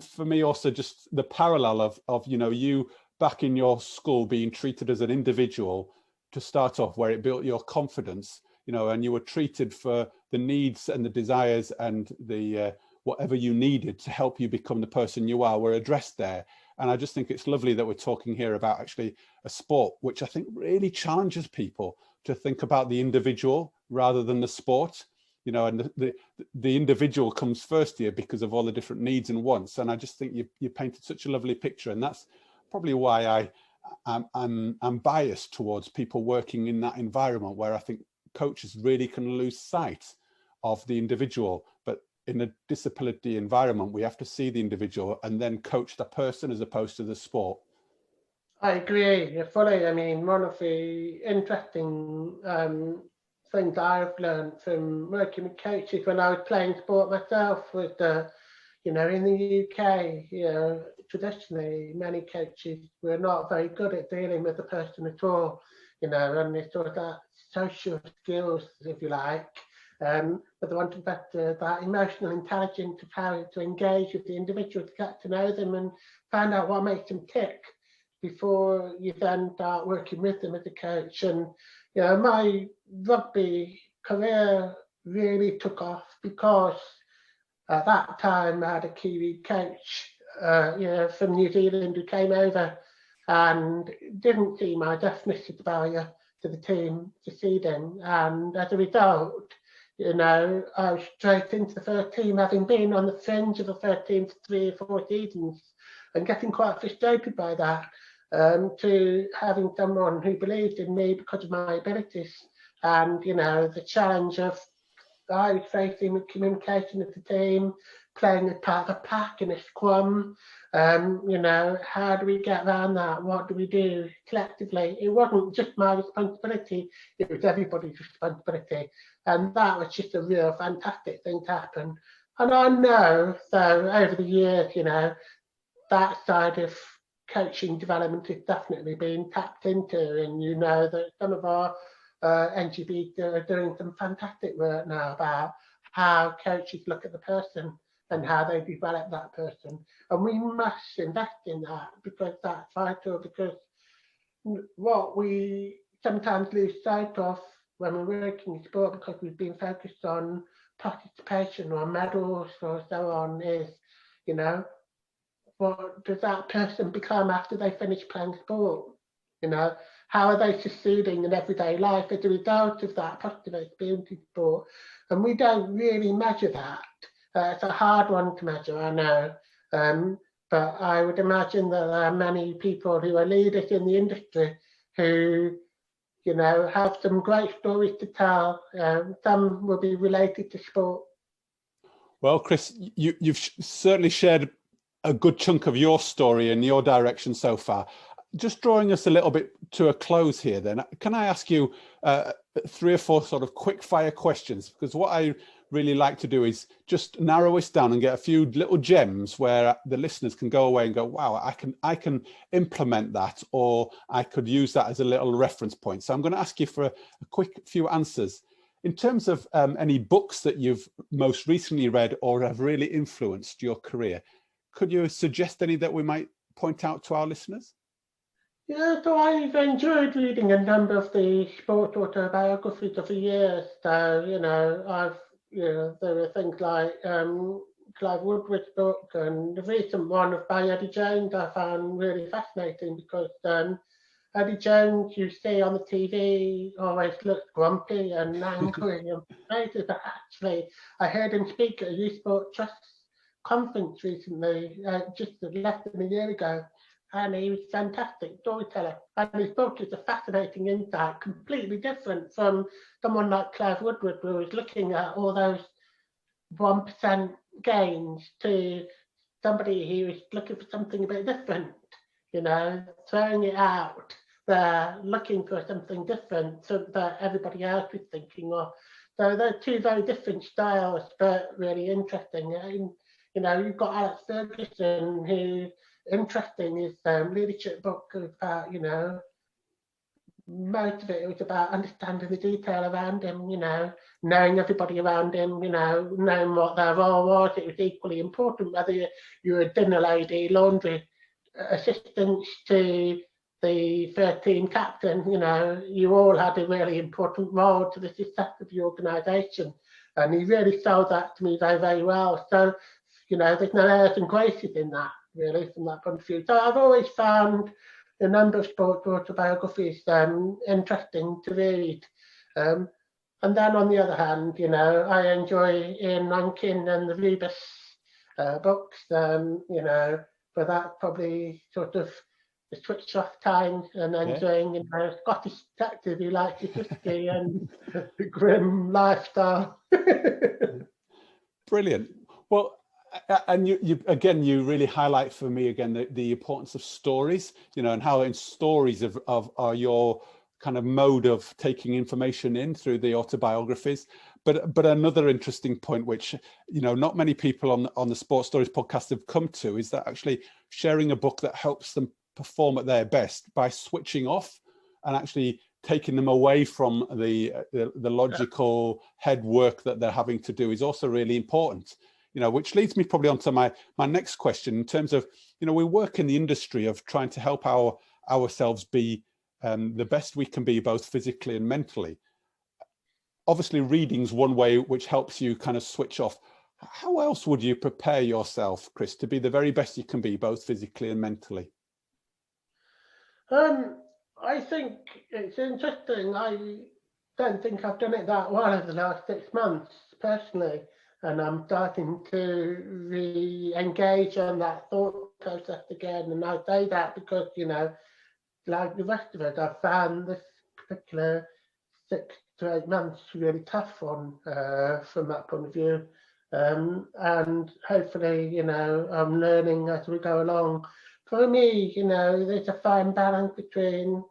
for me also just the parallel of you back in your school being treated as an individual to start off, where it built your confidence, and you were treated for the needs and the desires and the whatever you needed to help you become the person you are were addressed there. And I just think it's lovely that we're talking here about actually a sport which I think really challenges people to think about the individual rather than the sport. You know, and the individual comes first here because of all the different needs and wants. And I just think you painted such a lovely picture, and that's probably why I'm biased towards people working in that environment where I think coaches really can lose sight of the individual. But in a disciplinary environment, we have to see the individual and then coach the person as opposed to the sport. I agree fully. I mean, one of the interesting things I've learned from working with coaches when I was playing sport myself was you know, in the UK, you know, traditionally many coaches were not very good at dealing with the person at all, you know, and they sort of that social skills, if you like, but they wanted that emotional intelligence of how to engage with the individual, to get to know them and find out what makes them tick before you then start working with them as a coach. And you know, my rugby career really took off because at that time I had a Kiwi coach, you know, from New Zealand who came over and didn't see my deafness as a barrier to the team succeeding. And as a result, you know, I was straight into the first team, having been on the fringe of the first team for 3 or 4 seasons and getting quite frustrated by that. To having someone who believed in me because of my abilities, and you know, the challenge of I was facing with communication with the team, playing as part of a pack in a scrum. You know, how do we get around that? What do we do collectively? It wasn't just my responsibility, it was everybody's responsibility. And that was just a real fantastic thing to happen. And I know, so over the years, you know, that side of coaching development is definitely being tapped into, and you know that some of our NGBs are doing some fantastic work now about how coaches look at the person and how they develop that person, and we must invest in that because that's vital. Because what we sometimes lose sight of when we're working in sport, because we've been focused on participation or medals or so on, is, you know, what does that person become after they finish playing sport? You know, how are they succeeding in everyday life as a result of that positive experience in sport? And we don't really measure that. It's a hard one to measure, I know. But I would imagine that there are many people who are leaders in the industry who, you know, have some great stories to tell. Some will be related to sport. Well, Chris, you've certainly shared a good chunk of your story and your direction so far. Just drawing us a little bit to a close here then, can I ask you 3 or 4 sort of quick fire questions? Because what I really like to do is just narrow this down and get a few little gems where the listeners can go away and go, wow, I can implement that, or I could use that as a little reference point. So I'm going to ask you for a quick few answers. In terms of any books that you've most recently read or have really influenced your career, could you suggest any that we might point out to our listeners? Yeah, so I've enjoyed reading a number of the sport autobiographies of the years. So, you know, there were things like Clive Woodward's book, and the recent one by Eddie Jones I found really fascinating because Eddie Jones, you see on the TV, always looks grumpy and angry and frustrated, but actually I heard him speak at a Youth Sport Trust conference recently, just less than a year ago, and he was a fantastic storyteller. And his book is a fascinating insight, completely different from someone like Clive Woodward, who was looking at all those 1% gains, to somebody who was looking for something a bit different, you know, throwing it out there, looking for something different so that everybody else was thinking of. So they're 2 very different styles, but really interesting. And, you know, you've got Alex Ferguson, who's interesting. His leadership book about, you know, most of it was about understanding the detail around him, you know, knowing everybody around him, you know, knowing what their role was. It was equally important whether you were a dinner lady, laundry assistant to the first team captain, you know, you all had a really important role to the success of the organisation. And he really sold that to me very, very well. So, you know, there's no airs and graces in that. really, from that point of view. So I've always found a number of sports autobiographies interesting to read. And then on the other hand, I enjoy Ian Rankin and the Rebus books, for that probably sort of the switch off time and enjoying, Scottish detective who likes his whiskey and the grim lifestyle. Brilliant. Well, and you really highlight for me again the importance of stories, and how in stories are your kind of mode of taking information in through the autobiographies. But another interesting point, which not many people on the Sports Stories podcast have come to, is that actually sharing a book that helps them perform at their best by switching off and actually taking them away from the logical head work that they're having to do is also really important. Which leads me probably onto my next question in terms of, we work in the industry of trying to help ourselves be the best we can be, both physically and mentally. Obviously, reading's one way which helps you kind of switch off. How else would you prepare yourself, Chris, to be the very best you can be, both physically and mentally? I think it's interesting. I don't think I've done it that well over the last 6 months, personally. And I'm starting to re-engage on that thought process again. And I say that because, like the rest of it, I've found this particular 6 to 8 months really tough one from that point of view. And hopefully, I'm learning as we go along. For me, there's a fine balance between,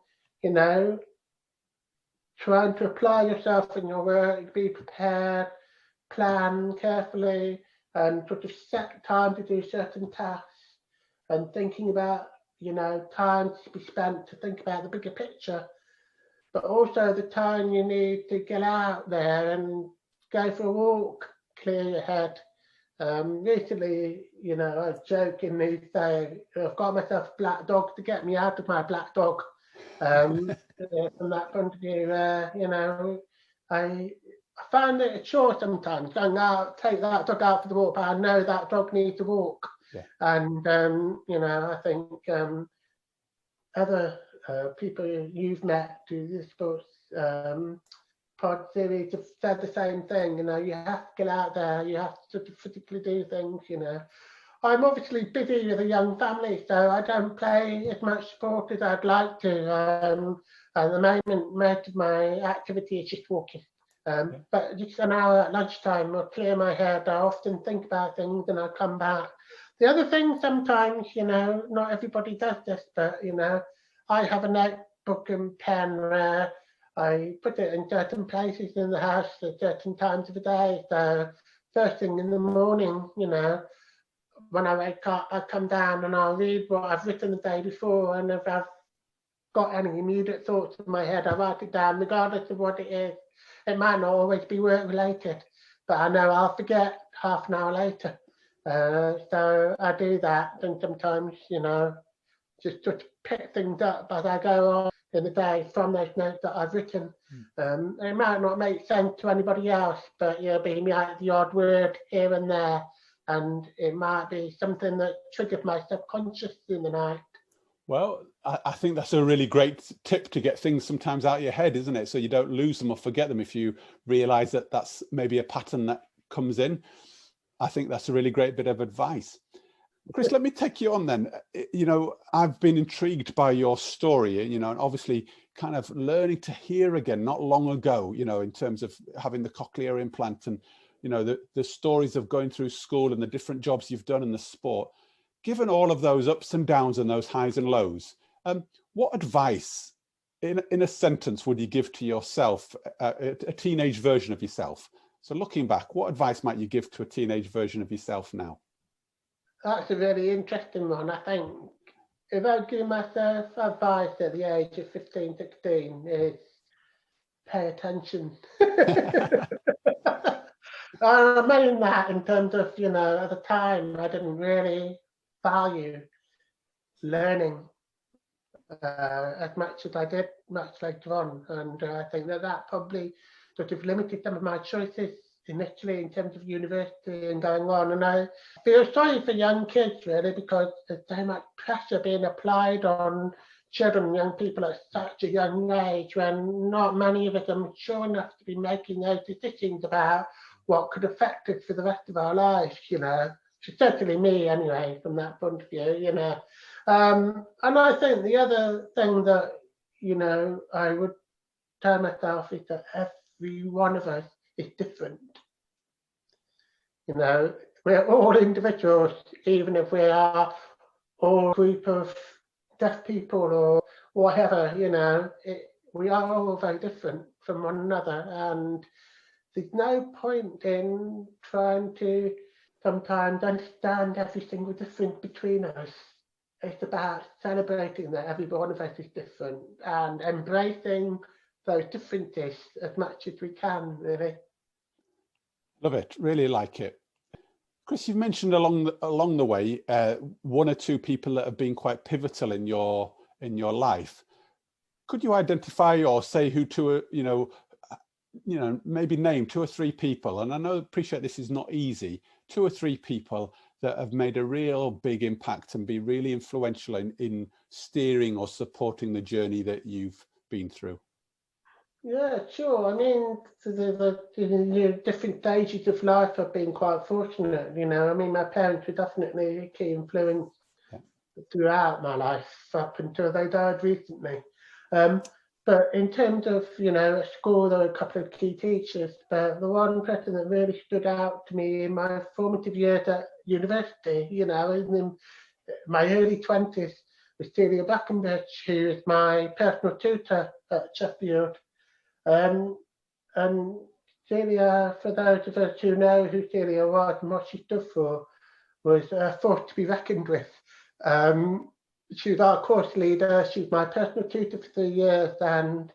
trying to apply yourself in your work, be prepared, plan carefully, and sort of set time to do certain tasks, and thinking about, time to be spent to think about the bigger picture, but also the time you need to get out there and go for a walk, clear your head. Recently, I jokingly say I've got myself a black dog to get me out of my black dog. From that point of view, I find it a chore sometimes going out, take that dog out for the walk, but I know that dog needs a walk. Yeah. And, I think other people you've met to the sports pod series have said the same thing. You have to get out there, you have to sort of physically do things. I'm obviously busy with a young family, so I don't play as much sport as I'd like to. At the moment, most of my activity is just walking. But just an hour at lunchtime, I'll clear my head. I often think about things and I come back. The other thing sometimes, not everybody does this, but, I have a notebook and pen where I put it in certain places in the house at certain times of the day. So first thing in the morning, when I wake up, I come down and I'll read what I've written the day before. And if I've got any immediate thoughts in my head, I write it down, regardless of what it is. It might not always be work related, but I know I'll forget half an hour later. So I do that, and sometimes, just pick things up as I go on in the day from those notes that I've written. It might not make sense to anybody else, but be out the odd word here and there, and it might be something that triggers my subconscious in the night. Well, I think that's a really great tip to get things sometimes out of your head, isn't it? So you don't lose them or forget them if you realize that that's maybe a pattern that comes in. I think that's a really great bit of advice. Chris, let me take you on then. I've been intrigued by your story, and obviously kind of learning to hear again not long ago, in terms of having the cochlear implant and, the stories of going through school and the different jobs you've done in the sport. Given all of those ups and downs and those highs and lows, what advice, in a sentence, would you give to yourself, a teenage version of yourself? So looking back, what advice might you give to a teenage version of yourself now? That's a really interesting one. I think if I'd give myself advice at the age of 15, 16, is pay attention. I mean that in terms of, at the time, I didn't really value learning as much as I did much later on. And I think that probably sort of limited some of my choices initially in terms of university and going on. And I feel sorry for young kids really, because there's so much pressure being applied on children, young people at such a young age, when not many of us are mature enough to be making those decisions about what could affect us for the rest of our lives, you know. Certainly me anyway, from that point of view, you know. And I think the other thing that, you know, I would tell myself is that every one of us is different. You know, we're all individuals, even if we are all a group of deaf people or whatever, you know, we are all very different from one another. And there's no point in trying to sometimes understand every single difference between us. It's about celebrating that every one of us is different and embracing those differences as much as we can, really. Love it, really like it. Chris, you've mentioned along the way one or two people that have been quite pivotal in your life. Could you identify or say who to, you know, maybe name 2 or 3 people? And I appreciate this is not easy. 2 or 3 people that have made a real big impact and be really influential in steering or supporting the journey that you've been through. Yeah, sure. I mean, the different stages of life I've been quite fortunate, you know. I mean, my parents were definitely a key influence throughout my life up until they died recently. But in terms of, you know, at school, there were a couple of key teachers, but the one person that really stood out to me in my formative years at university, you know, in my early 20s, was Celia Brackenbridge, who was my personal tutor at Sheffield. And Celia, for those of us who know who Celia was and what she stood for, was a force to be reckoned with. She was our course leader. She was my personal tutor for 3 years. And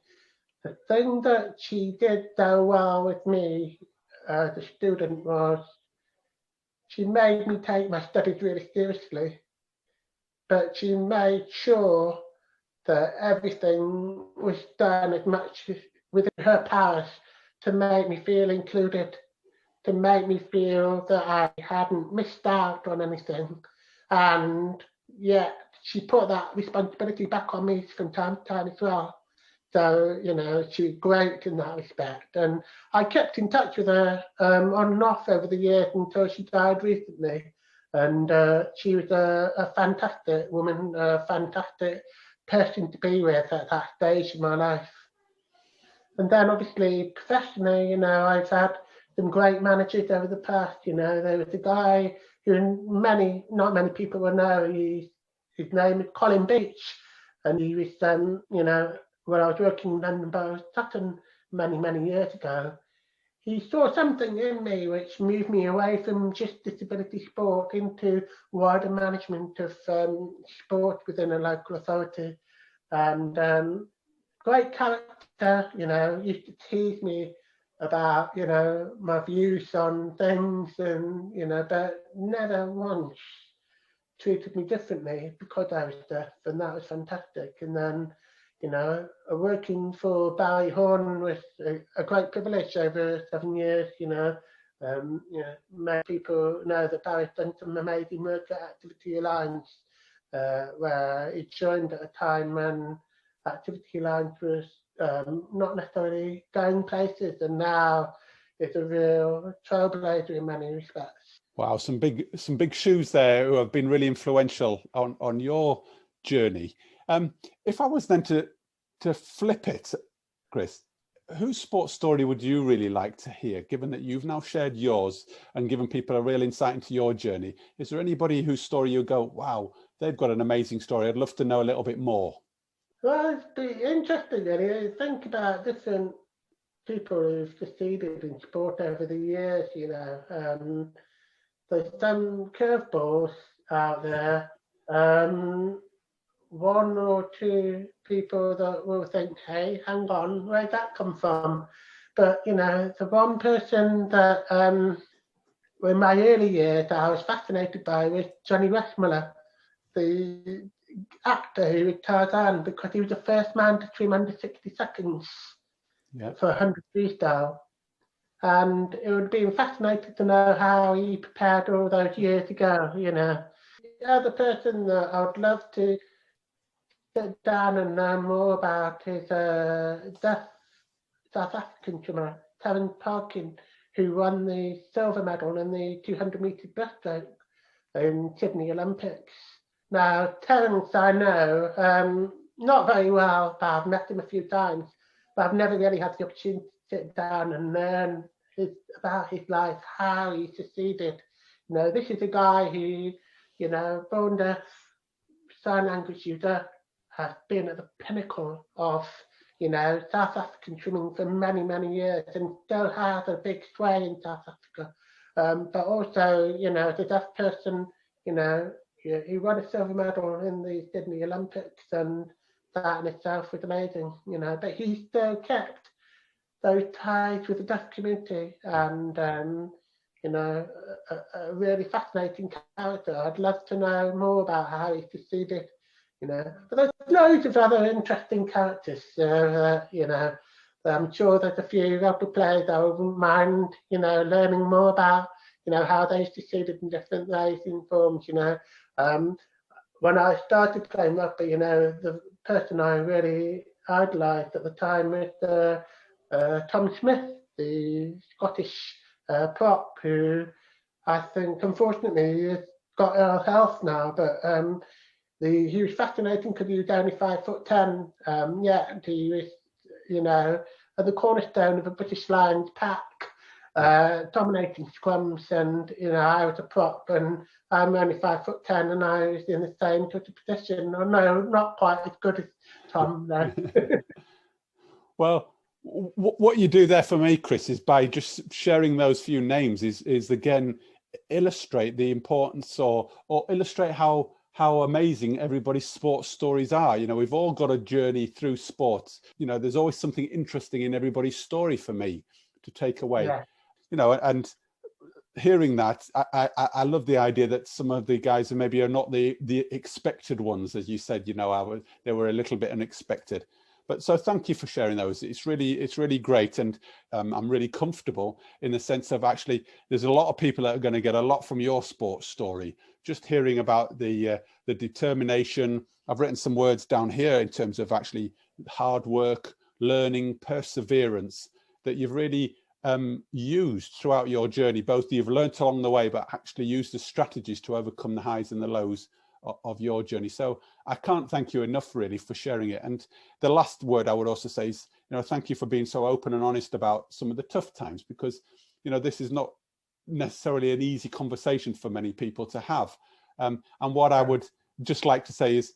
the thing that she did so well with me as a student was she made me take my studies really seriously, but she made sure that everything was done as much within her powers to make me feel included, to make me feel that I hadn't missed out on anything. And yet she put that responsibility back on me from time to time as well. So, you know, she was great in that respect. And I kept in touch with her on and off over the years until she died recently. And she was a fantastic woman, a fantastic person to be with at that stage in my life. And then obviously professionally, you know, I've had some great managers over the past. You know, there was a guy who not many people will know. His name is Colin Beach, and he was, you know, when I was working in London Borough of Sutton many years ago, he saw something in me which moved me away from just disability sport into wider management of sport within a local authority. And great character, you know, used to tease me about, you know, my views on things, and, you know, but never once treated me differently because I was deaf, and that was fantastic. And then, you know, working for Barry Horn was a great privilege over 7 years, you know. You know, many people know that Barry's done some amazing work at Activity Alliance, where he joined at a time when Activity Alliance was not necessarily going places, and now it's a real trailblazer in many respects. Wow, some big shoes there who have been really influential on your journey. If I was then to flip it, Chris, whose sports story would you really like to hear, given that you've now shared yours and given people a real insight into your journey? Is there anybody whose story you go, wow, they've got an amazing story, I'd love to know a little bit more? Well, it's been interesting, really. Think about different people who've succeeded in sport over the years, you know. There's some curveballs out there. One or two people that will think, hey, hang on, where'd that come from? But, you know, the one person that in my early years I was fascinated by was Johnny Westmuller, the actor who was Tarzan, because he was the first man to swim under 60 seconds for 100 freestyle. And it would be fascinating to know how he prepared all those years ago, The other person that I would love to sit down and learn more about is deaf South African swimmer, Terence Parkin, who won the silver medal in the 200-metre breaststroke in Sydney Olympics. Now, Terence, I know, not very well, but I've met him a few times, but I've never really had the opportunity to sit down and learn about his life, how he succeeded. This is a guy who, born deaf, sign language user, has been at the pinnacle of, South African swimming for many, many years and still has a big sway in South Africa. But also, as a deaf person, he won a silver medal in the Sydney Olympics, and that in itself was amazing, but he still kept those ties with the deaf community, and a really fascinating character. I'd love to know more about how he succeeded, but there's loads of other interesting characters, I'm sure there's a few rugby players I wouldn't mind, learning more about, how they succeeded in different racing forms, when I started playing rugby, the person I really idolised at the time was Tom Smith, the Scottish prop, who I think unfortunately has got ill health now, but he was fascinating because he was only 5'10", yet he was, at the cornerstone of a British Lions pack, dominating scrums, and I was a prop and I'm only 5'10", and I was in the same sort of position. Oh, no, not quite as good as Tom, though. Well, what you do there for me, Chris, is by just sharing those few names is again illustrate the importance or illustrate how amazing everybody's sports stories are. We've all got a journey through sports. There's always something interesting in everybody's story for me to take away. Yeah. And hearing that, I love the idea that some of the guys who maybe are not the expected ones, as you said, they were a little bit unexpected. But so thank you for sharing those. It's really great, and I'm really comfortable in the sense of actually there's a lot of people that are going to get a lot from your sports story. Just hearing about the determination. I've written some words down here in terms of actually hard work, learning, perseverance that you've really used throughout your journey. Both you've learnt along the way, but actually used the strategies to overcome the highs and the lows of your journey. So I can't thank you enough really for sharing it. And the last word I would also say is, thank you for being so open and honest about some of the tough times, because, this is not necessarily an easy conversation for many people to have. And what I would just like to say is,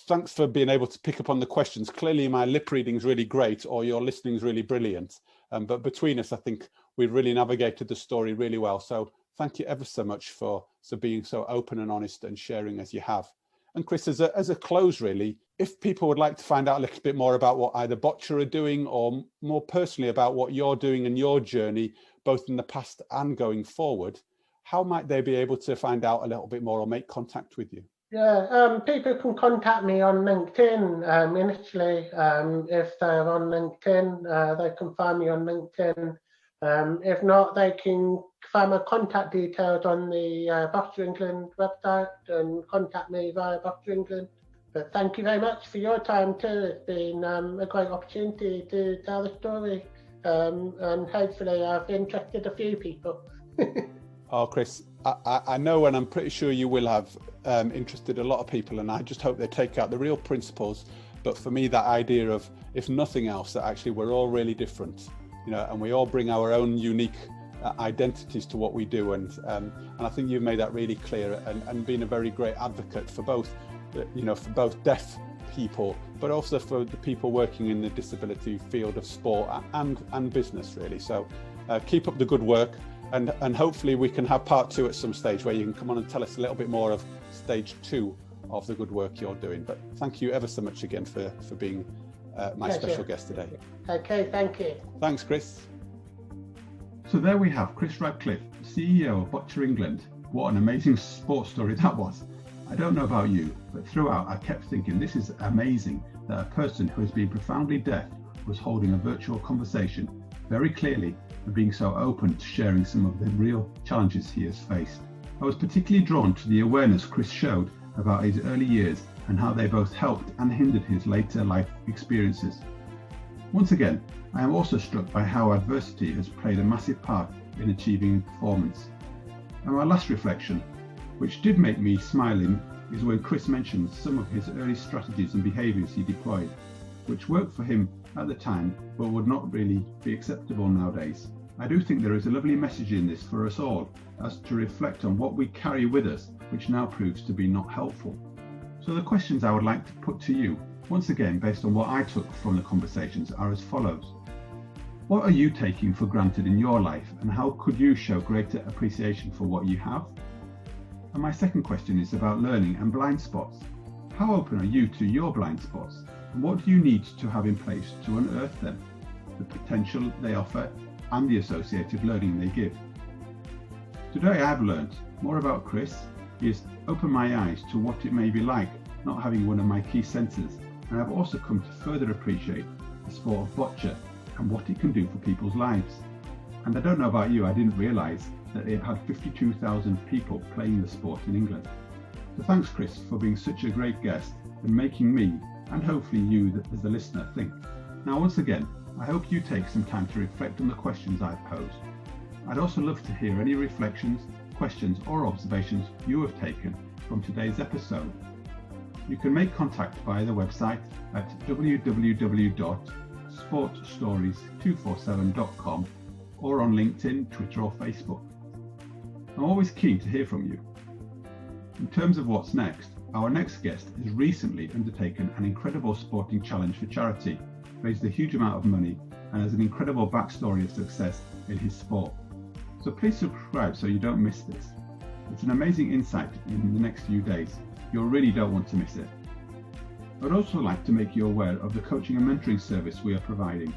thanks for being able to pick up on the questions. Clearly my lip reading is really great, or your listening is really brilliant. But between us, I think we've really navigated the story really well. So thank you ever so much for being so open and honest and sharing as you have. And Chris, as a close, really, if people would like to find out a little bit more about what either Boccia are doing, or more personally about what you're doing in your journey, both in the past and going forward, how might they be able to find out a little bit more or make contact with you? Yeah, people can contact me on LinkedIn initially. If they're on LinkedIn, they can find me on LinkedIn. If not, they can find my contact details on the Boccia England website and contact me via Boccia England. But thank you very much for your time too. It's been a great opportunity to tell the story, and hopefully I've interested a few people. Oh, Chris, I know, and I'm pretty sure you will have interested a lot of people, and I just hope they take out the real principles. But for me, that idea of, if nothing else, that actually we're all really different, and we all bring our own unique identities to what we do, and I think you've made that really clear, and been a very great advocate for both, for both deaf people, but also for the people working in the disability field of sport and business, really. So keep up the good work. And hopefully we can have part 2 at some stage, where you can come on and tell us a little bit more of stage 2 of the good work you're doing. But thank you ever so much again for being my special guest today. Okay, thank you. Thanks, Chris. So there we have Chris Ratcliffe, CEO of Boccia England. What an amazing sports story that was. I don't know about you, but throughout I kept thinking, this is amazing that a person who has been profoundly deaf was holding a virtual conversation very clearly and being so open to sharing some of the real challenges he has faced. I was particularly drawn to the awareness Chris showed about his early years and how they both helped and hindered his later life experiences. Once again, I am also struck by how adversity has played a massive part in achieving performance. And my last reflection, which did make me smiling, is when Chris mentioned some of his early strategies and behaviours he deployed, which worked for him at the time but would not really be acceptable nowadays. I do think there is a lovely message in this for us all, as to reflect on what we carry with us, which now proves to be not helpful. So the questions I would like to put to you, once again based on what I took from the conversations, are as follows. What are you taking for granted in your life, and how could you show greater appreciation for what you have? And my second question is about learning and blind spots. How open are you to your blind spots, and what do you need to have in place to unearth them, the potential they offer and the associated learning they give? Today I have learned more about Chris. He has opened my eyes to what it may be like not having one of my key senses, and I've also come to further appreciate the sport of boccia and what it can do for people's lives. And I don't know about you, I didn't realise that it had 52,000 people playing the sport in England. So thanks Chris for being such a great guest and making me, and hopefully you as the listener, think. Now once again, I hope you take some time to reflect on the questions I've posed. I'd also love to hear any reflections, questions or observations you have taken from today's episode. You can make contact via the website at www.sportstories247.com or on LinkedIn, Twitter or Facebook. I'm always keen to hear from you. In terms of what's next, our next guest has recently undertaken an incredible sporting challenge for charity, raised a huge amount of money and has an incredible backstory of success in his sport. So please subscribe so you don't miss this. It's an amazing insight in the next few days. You really don't want to miss it. I'd also like to make you aware of the coaching and mentoring service we are providing.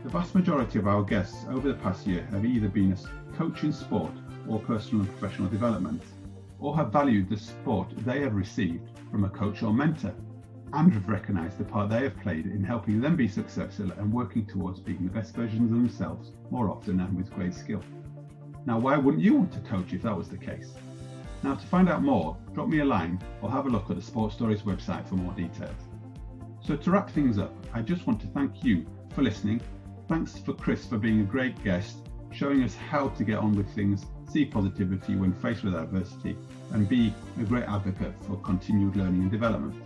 The vast majority of our guests over the past year have either been a coach in sport or personal and professional development, or have valued the support they have received from a coach or mentor, and have recognised the part they have played in helping them be successful and working towards being the best versions of themselves more often and with great skill. Now, why wouldn't you want to coach if that was the case? Now, to find out more, drop me a line or have a look at the Sports Stories website for more details. So to wrap things up, I just want to thank you for listening. Thanks for Chris for being a great guest, showing us how to get on with things, see positivity when faced with adversity, and be a great advocate for continued learning and development.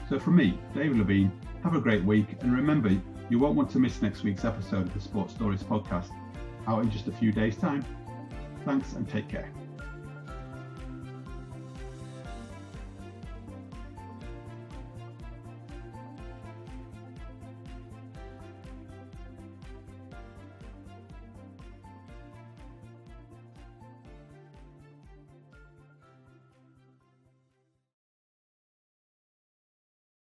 So from me, David Levine, have a great week, and remember, you won't want to miss next week's episode of the Sports Stories podcast, out in just a few days' time. Thanks and take care.